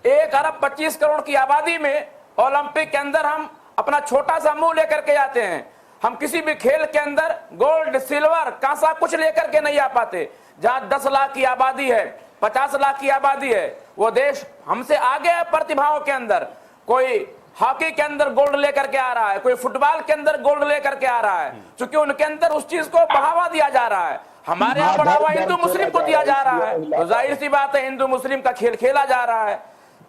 1 अरब 25 करोड़ की आबादी में ओलंपिक के अंदर हम अपना छोटा सा मुंह लेकर के आते हैं। हम किसी भी खेल के अंदर गोल्ड, सिल्वर, कांसा कुछ लेकर के नहीं आ पाते। जहां 10 लाख की आबादी है, 50 लाख की आबादी है, वो देश हमसे आगे है प्रतिभाओं के अंदर। कोई हॉकी के अंदर गोल्ड लेकर के आ रहा है, कोई फुटबॉल के अंदर गोल्ड लेकर के आ रहा है, क्योंकि उनके अंदर उस चीज को बढ़ावा दिया जा रहा है। हमारे यहाँ बढ़ावा हिंदू मुस्लिम को दिया जा रहा है, तो जाहिर सी बात है हिंदू मुस्लिम का खेल खेला जा रहा है।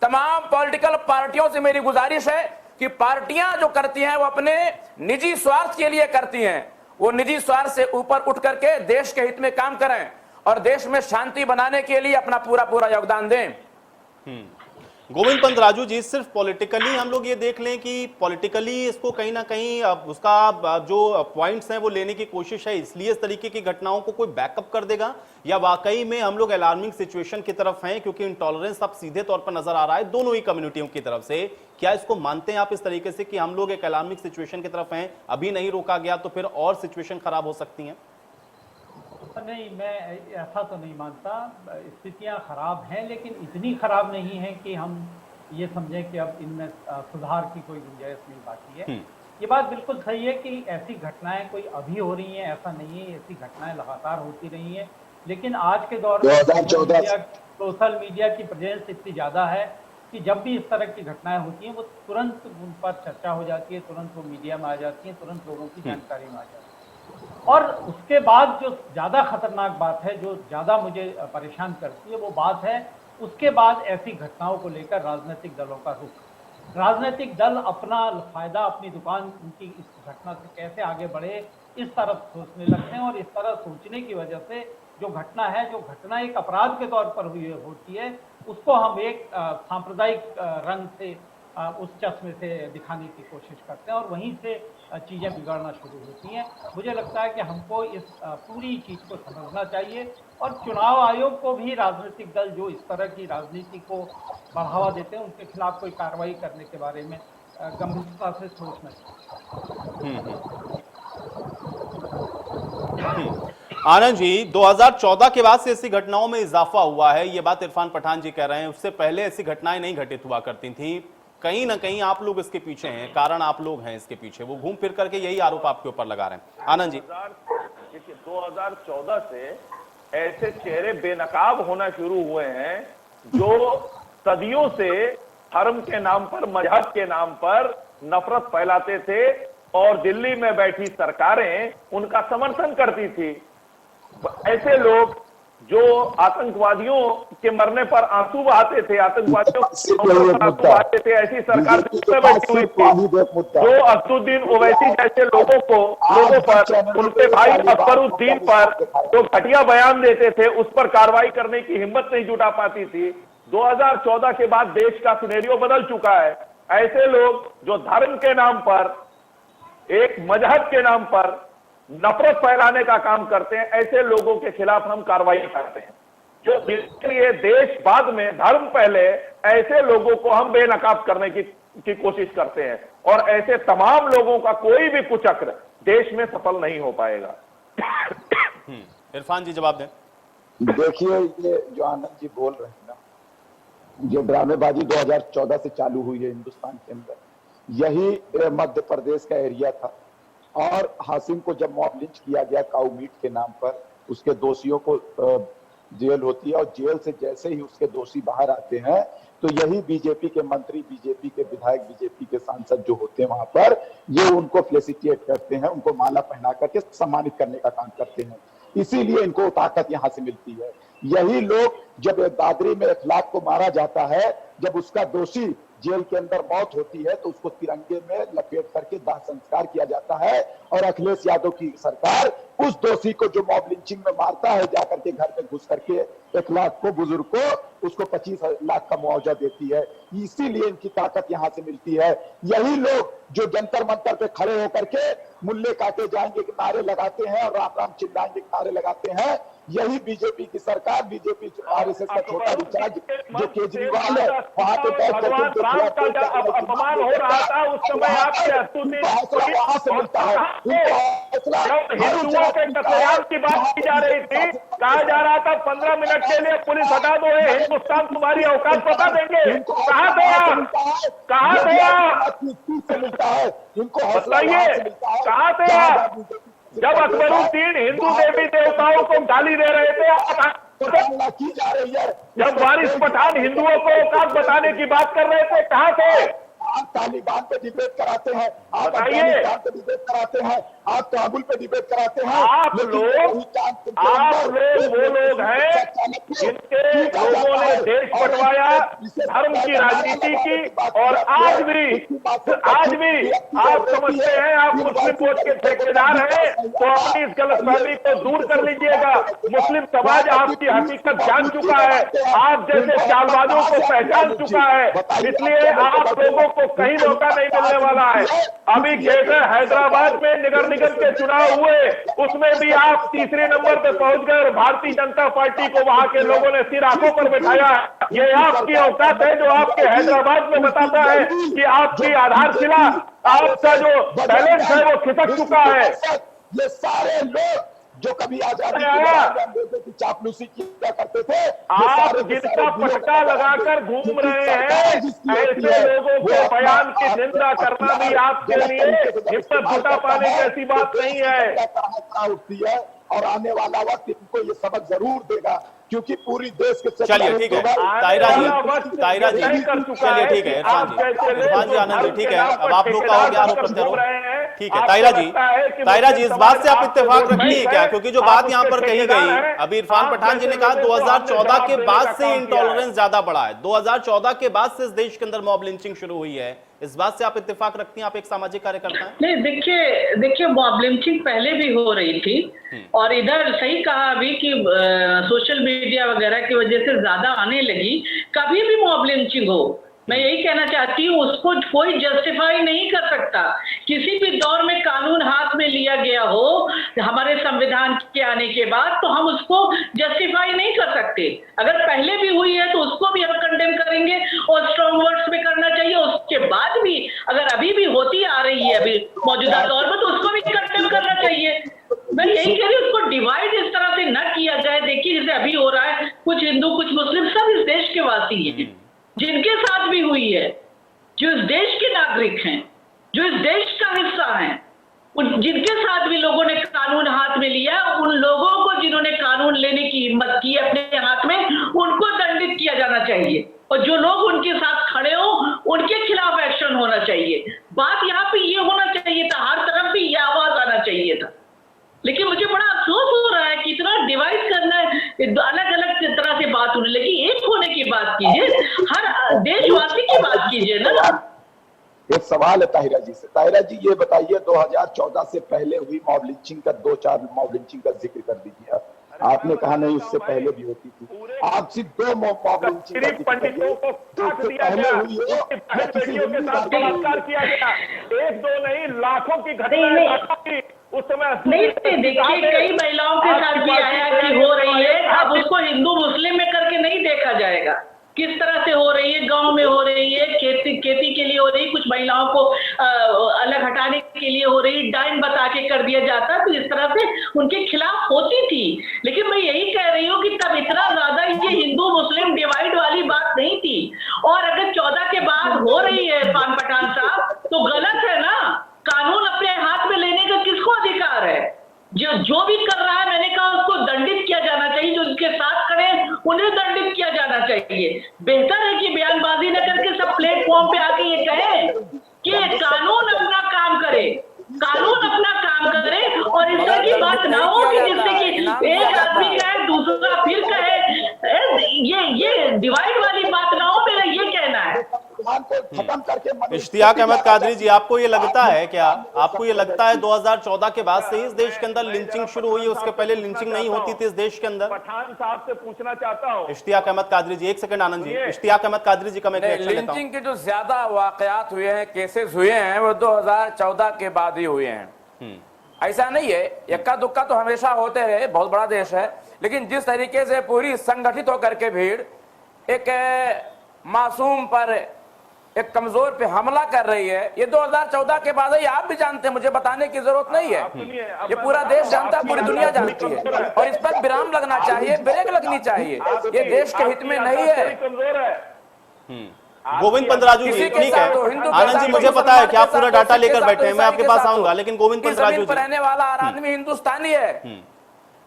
तमाम पॉलिटिकल पार्टियों से मेरी गुजारिश है कि पार्टियां जो करती हैं वो अपने निजी स्वार्थ के लिए करती हैं, वो निजी स्वार्थ से ऊपर उठ करके देश के हित में काम करें और देश में शांति बनाने के लिए अपना पूरा योगदान दें। गोविंद पंत राजू जी, सिर्फ पॉलिटिकली हम लोग ये देख लें कि पॉलिटिकली इसको कहीं ना कहीं उसका जो पॉइंट्स हैं वो लेने की कोशिश है, इसलिए इस तरीके की घटनाओं को कोई बैकअप कर देगा, या वाकई में हम लोग अलार्मिंग सिचुएशन की तरफ हैं, क्योंकि इंटॉलरेंस अब सीधे तौर पर नजर आ रहा है दोनों ही कम्युनिटियों की तरफ से? क्या इसको मानते हैं आप इस तरीके से कि हम लोग एक अलार्मिंग सिचुएशन की तरफ हैं, अभी नहीं रोका गया तो फिर और सिचुएशन खराब हो सकती हैं? नहीं, मैं ऐसा तो नहीं मानता। स्थितियां खराब हैं, लेकिन इतनी खराब नहीं है कि हम ये समझें कि अब इनमें सुधार की कोई गुंजाइश नहीं बाकी है। ये बात बिल्कुल सही है कि ऐसी घटनाएं कोई अभी हो रही हैं, ऐसा नहीं है। ऐसी घटनाएं लगातार होती रही हैं। लेकिन आज के दौर में 2014 सोशल मीडिया की प्रेजेंस इतनी ज़्यादा है कि जब भी इस तरह की घटनाएं होती हैं वो तुरंत उन पर चर्चा हो जाती है, तुरंत वो मीडिया में आ जाती है, तुरंत लोगों की जानकारी में आ जाती है। और उसके बाद जो ज़्यादा खतरनाक बात है, जो ज़्यादा मुझे परेशान करती है, वो बात है उसके बाद ऐसी घटनाओं को लेकर राजनीतिक दलों का रुख। राजनीतिक दल अपना फायदा, अपनी दुकान उनकी इस घटना से कैसे आगे बढ़े, इस तरफ सोचने लगते हैं। और इस तरह सोचने की वजह से जो घटना है, जो घटना एक अपराध के तौर पर हुई होती है, उसको हम एक सांप्रदायिक रंग से, उस चश्मे से दिखाने की कोशिश करते हैं और वहीं से चीज़ें बिगड़ना शुरू होती हैं। मुझे लगता है कि हमको इस पूरी चीज़ को समझना चाहिए और चुनाव आयोग को भी राजनीतिक दल जो इस तरह की राजनीति को बढ़ावा देते हैं उनके खिलाफ कोई कार्रवाई करने के बारे में गंभीरता से सोचना चाहिए। आनंद जी, 2014 के बाद से ऐसी घटनाओं में इजाफा हुआ है, ये बात इरफान पठान जी कह रहे हैं। उससे पहले ऐसी घटनाएं नहीं घटित हुआ करती थी। कहीं ना कहीं आप लोग इसके पीछे हैं, कारण आप लोग हैं इसके पीछे। वो घूम फिर करके यही आरोप आपके ऊपर लगा रहे हैं। आनंद जी, 2014 से ऐसे चेहरे बेनकाब होना शुरू हुए हैं जो सदियों से धर्म के नाम पर, मजहब के नाम पर नफरत फैलाते थे और दिल्ली में बैठी सरकारें उनका समर्थन करती थी। ऐसे लोग जो आतंकवादियों के मरने पर आंसू बहाते थे, आतंकवादियों पर आंसू बहाते थे, ऐसी सरकार बैठी हुई थी जो असदुद्दीन ओवैसी जैसे लोगों पर, उनके भाई अकबरुद्दीन पर जो घटिया बयान देते थे, उस पर कार्रवाई करने की हिम्मत नहीं जुटा पाती थी। 2014 के बाद देश का सिनेरियो बदल चुका है। ऐसे लोग जो धर्म के नाम पर, एक मजहब के नाम पर नफरत फैलाने का काम करते हैं, ऐसे लोगों के खिलाफ हम कार्रवाई करते हैं। जो इसलिए देश बाद में, धर्म पहले, ऐसे लोगों को हम बेनकाब करने की कोशिश करते हैं और ऐसे तमाम लोगों का कोई भी कुचक्र देश में सफल नहीं हो पाएगा। इरफान जी जवाब दें। देखिए, ये जो आनंद जी बोल रहे हैं ना, जो ड्रामेबाजी 2014 से चालू हुई है हिंदुस्तान के अंदर, यही मध्य प्रदेश का एरिया था। और हासिम को जब मॉब लिंच किया गया काऊ मीट के नाम पर, उसके दोषियों को जेल होती है और जेल से जैसे ही उसके दोषी बाहर आते हैं तो यही बीजेपी के मंत्री, बीजेपी के विधायक, बीजेपी के सांसद जो होते हैं वहां पर, ये उनको फेलिसिटेट करते हैं, उनको माला पहना करके सम्मानित करने का काम करते हैं। इसीलिए इनको ताकत यहां से मिलती है। यही लोग जब दादरी में इखलाक को मारा जाता है, जब उसका दोषी जेल के अंदर मौत होती है तो उसको तिरंगे में लपेट करके दाह संस्कार किया जाता है और अखिलेश यादव की सरकार उस दोषी को जो मॉब लिंचिंग में मारता है जाकर के घर में घुस करके इखलाक को, बुजुर्ग को, उसको 25 लाख का मुआवजा देती है। इसीलिए इनकी ताकत यहां से मिलती है। यही लोग जो जंतर मंतर पे खड़े होकर के मुल्ले काटे जाएंगे के नारे लगाते हैं और राम राम चिल्लाएंगे के नारे लगाते हैं, यही बीजेपी की सरकार, बीजेपी आरएसएस का छोटा इंचार्ज जो केजरीवाल है, वहां पे बैठ करके अपमान हो रहा था उस समय आपसे वहां से मिलता है। हिंदुओं के कत्लेआम की बात की जा रही थी, कहा जा रहा था 15 मिनट के लिए पुलिस हटा दो, हिंदुस्तान तुम्हारी औकात बता देंगे। कहाँ थे आप? कहाँ थे आप? मिलता है इनको, बताइए कहाँ थे आप जब अकबरुद्दीन हिंदू देवी देवताओं को गाली दे रहे थे? की जा रही है जब वारिस पठान हिंदुओं को औकात बताने की बात कर रहे थे, कहाँ थे? आप तालिबान पे डिबेट कराते हैं, आप बताइए। अफगानिस्तान पे डिबेट कराते हैं, आप काबुल पे डिबेट कराते हैं। आप लोग वो लोग हैं जिनके लोगों ने देश बंटवाया, धर्म की राजनीति की, और आज भी आप समझते हैं आप मुस्लिम वोट के ठेकेदार हैं, तो अपनी इस गलतफहमी को दूर कर लीजिएगा। मुस्लिम समाज आपकी हकीकत जान चुका है, आप जैसे चालबाजों को पहचान चुका है, इसलिए आप लोगों को कहीं मौका नहीं मिलने वाला है। अभी ग्रेटर हैदराबाद में नगर निगम के चुनाव हुए, उसमें भी आप तीसरे नंबर पे पहुंच गए और भारतीय जनता पार्टी को वहां के लोगों ने सिर आंखों पर बैठाया। ये आपकी औकात है जो आपके हैदराबाद में बताता है कि आपकी आधारशिला, आपका जो बैलेंस है वो खिसक चुका है। ये सारे लोग जो कभी आजादी की चापलूसी किया करते थे, आप जिनका पटका लगाकर घूम रहे हैं, ऐसे लोगों के बयान की निंदा करना भी आपके लिए हिम्मत जुटा पाने की ऐसी बात नहीं है। उठती है और आने वाला वक्त इनको ये सबक जरूर देगा, क्योंकि पूरी देश के चलिए ठीक है तायरा जी, चलिए ठीक है इरफान जी, आनंद जी, ठीक है, अब आप लोग का हो गया आरोप प्रत्यारोप, ठीक है तायरा जी इस बात से आप इत्तेफाक रखती है क्या? क्योंकि जो बात यहाँ पर कही गई, अभी इरफान पठान जी ने कहा 2014 के बाद से इंटॉलरेंस ज्यादा बढ़ा है, 2014 के बाद से इस देश के अंदर मॉब लिंचिंग शुरू हुई है, इस बात से आप इत्तेफाक रखती हैं? आप एक सामाजिक कार्यकर्ता हैं। नहीं, देखिए मॉब लिंचिंग पहले भी हो रही थी, और इधर सही कहा अभी कि सोशल मीडिया वगैरह की वजह से ज्यादा आने लगी। कभी भी मॉब लिंचिंग हो, मैं यही कहना चाहती हूँ, उसको कोई जस्टिफाई नहीं कर सकता। किसी भी दौर में कानून हाथ में लिया गया हो हमारे संविधान के आने के बाद, तो हम उसको जस्टिफाई नहीं कर सकते। अगर पहले भी हुई है तो उसको भी हम कंडेम करेंगे और स्ट्रॉन्ग वर्ड्स में करना चाहिए। उसके बाद भी अगर अभी भी होती आ रही है अभी मौजूदा दौर में, तो उसको भी कंडेम करना चाहिए। मैं यही कह रही हूँ, उसको डिवाइड इस तरह से न किया जाए। देखिए जैसे अभी हो रहा है, कुछ हिंदू कुछ मुस्लिम सब इस देश के वासी हैं, जिनके साथ भी हुई है, जो इस देश के नागरिक हैं, जो इस देश का हिस्सा हैं, जिनके साथ भी लोगों ने कानून हाथ में लिया, उन लोगों को जिन्होंने कानून लेने की हिम्मत की अपने हाथ में, उनको दंडित किया जाना चाहिए, और जो लोग उनके साथ खड़े हो उनके खिलाफ एक्शन होना चाहिए। बात यहाँ पे ये होना चाहिए था, हर तरफ भी ये आवाज आना चाहिए था। लेकिन मुझे बड़ा अफसोस हो रहा है कि इतना डिवाइड करना है, अलग अलग तरह से बात होने लगी। एक होने की बात कीजिए, हर देशवासी की बात कीजिए ना। एक सवाल है ताहिरा जी से। ताहिरा जी ये बताइए, 2014 से पहले हुई मॉब लिंचिंग का 2-4 मॉब लिंचिंग का जिक्र कर दीजिए आप। आपने कहा नहीं उससे पहले भी होती थी, आप सिर्फ 2 मॉब लिंचिंग का जिक्र करिए जो पहले हुई हो, के साथ बलात्कार किया गया, 1-2 नहीं लाखों की घटनाएं उस समय। नहीं देखिए, कई महिलाओं के साथ भी आया कि हो रही है, अब उसको हिंदू मुस्लिम में करके नहीं देखा जाएगा। किस तरह से हो रही है, गांव में हो रही है, खेती के लिए हो रही, कुछ महिलाओं को अलग हटाने के लिए हो रही, डाइन बता के कर दिया जाता, तो इस तरह से उनके खिलाफ होती थी। लेकिन मैं यही कह रही हूँ कि तब इतना ज्यादा ये हिंदू मुस्लिम डिवाइड वाली बात नहीं थी। और अगर 14 के बाद हो रही है इरफान पठान साहब, तो गलत है ना। कानून अपने हाथ में लेने का किसको अधिकार है? जो भी कर रहा है, मैंने कहा उसको दंडित किया जाना चाहिए, जो उसके साथ खड़े उन्हें दंडित किया जाना चाहिए। बेहतर है कि बयानबाजी न करके सब प्लेटफॉर्म पे आके ये कहें कि कानून अपना काम करे, कानून अपना काम करे, और इस तरह की बात ना हो कि जिससे कि एक आदमी कहे दूसरा फिर कहे। ये डिवाइड वाली बात ना हो, मेरा ये कहना है। खत्म करके इश्तियाक अहमद कादरी जी, आपको ये लगता है क्या, आपको ये लगता है 2014 के बाद से इस देश के अंदर लिंचिंग शुरू हुई है, उसके पहले लिंचिंग नहीं होती थी इस देश के अंदर? पठान साहब से पूछना चाहता हूँ। इश्तियाक अहमद कादरी जी, एक सेकंड आनंद जी, इश्तियाक अहमद कादरी जी का मैं रिएक्शन लेता हूं। लिंचिंग के जो ज्यादा वाकयात हुए हैं, केसेस हुए हैं, वो 2014 के बाद ही हुए हैं। ऐसा नहीं है, इक्का दुक्का तो हमेशा होते रहे, बहुत बड़ा देश है, लेकिन जिस तरीके से पूरी संगठित होकर के भीड़ एक मासूम पर, एक कमजोर पे हमला कर रही है, ये 2014 के बाद ही। आप भी जानते हैं, मुझे बताने की जरूरत नहीं है, ये पूरा देश जानता है, पूरी दुनिया जानती है। और इस पर विराम लगना चाहिए, ब्रेक लगनी चाहिए, ये देश के हित में नहीं है। गोविंद पंतराजू जी, ठीक है आनंद जी, मुझे पता है कि आप पूरा डाटा लेकर बैठे हैं, मैं आपके पास आऊंगा, लेकिन गोविंद पंतराजू जी, रहने वाला हर आदमी हिंदुस्तानी है।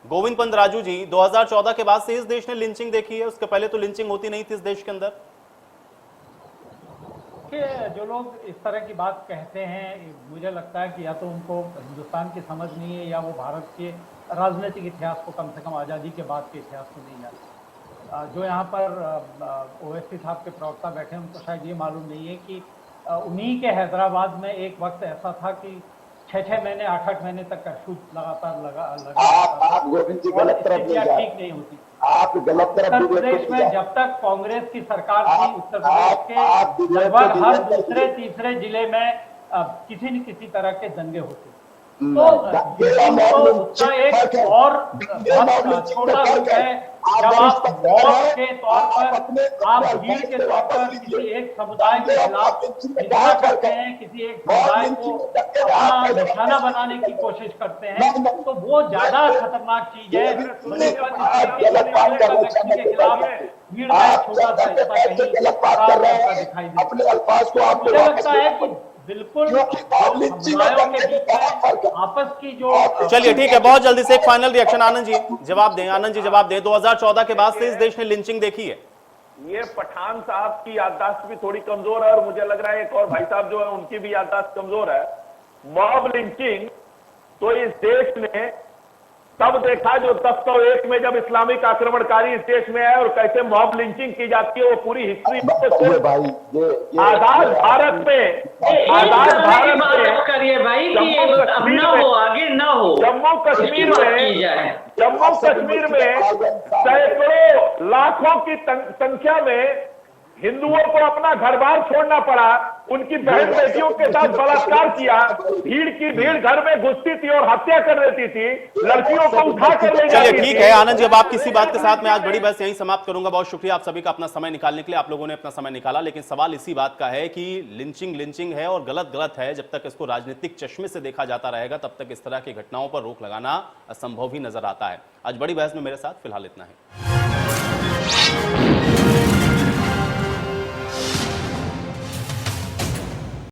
गोविंद पंतराजू जी, 2014 के बाद से इस देश ने लिंचिंग देखी है, उसके पहले तो लिंचिंग होती नहीं थी इस देश के अंदर। जो लोग इस तरह की बात कहते हैं, मुझे लगता है कि या तो उनको हिंदुस्तान की समझ नहीं है, या वो भारत के राजनीतिक इतिहास को, कम से कम आज़ादी के बाद के इतिहास को नहीं जानते। जो यहाँ पर ओवैसी साहब के प्रवक्ता बैठे हैं, उनको शायद ये मालूम नहीं है कि उन्हीं के हैदराबाद में एक वक्त ऐसा था कि 6-6 महीने 8-8 महीने तक कर्फ्यू लगातार लगा आप गोविंद जी गलत तरफ नहीं जा रहे, ठीक नहीं होती। आप गलत तरफ उत्तर प्रदेश में जब तक कांग्रेस की सरकार थी, उत्तर प्रदेश के लगभग हर दूसरे तीसरे जिले में किसी न किसी तरह के दंगे होते। तो उसका एक और छोटा रूप है, जब आप मौत के तौर पर, आप भीड़ के तौर पर किसी एक समुदाय के खिलाफ हिंसा करते हैं, किसी एक समुदाय को अपना निशाना बनाने की कोशिश करते हैं, तो वो ज्यादा खतरनाक चीज है। व्यक्ति के खिलाफ भीड़ का छोटा सा हिस्सा कहीं दिखाई देता है। मुझे लगता है कि बिल्कुल क्योंकि मॉब लिंचिंग और समुदायों के दंगे में बीच बहुत फर्क है। में आपस की जो चलिए ठीक है, बहुत जल्दी से एक फाइनल रिएक्शन आनंद जी जवाब दें। आनंद जी जवाब दें, 2014 के बाद से इस देश ने लिंचिंग देखी है। ये पठान साहब की याददाश्त भी थोड़ी कमजोर है और मुझे लग रहा है एक और भाई साहब जो है उनकी भी याददाश्त कमजोर है। मॉब लिंचिंग तो इस देश ने तब देखा जो 1001 में जब इस्लामिक आक्रमणकारी इस देश में आए और कैसे मॉब लिंचिंग की जाती है, वो पूरी हिस्ट्री ये भाई आजाद भारत में करिए भाई कि अब ना हो, आगे ना हो। जम्मू कश्मीर में सैकड़ों लाखों की संख्या में हिंदुओं को अपना घर बार छोड़ना पड़ा, उनकी बहन बेटियों के साथ बलात्कार किया, भीड़ की भीड़ घर में घुसती थी और हत्या कर देती थी, लड़कियों को उठा कर ले जाती थी। चलिए ठीक है आनंद जी, अब आप किसी बात के साथ मैं आज बड़ी बहस यहीं समाप्त करूंगा। बहुत शुक्रिया आप सभी का अपना समय निकालने के लिए, आप लोगों ने अपना समय निकाला। लेकिन सवाल इसी बात का है कि लिंचिंग है और गलत है। जब तक इसको राजनीतिक चश्मे से देखा जाता रहेगा तब तक इस तरह की घटनाओं पर रोक लगाना असंभव ही नजर आता है। आज बड़ी बहस में मेरे साथ फिलहाल इतना है।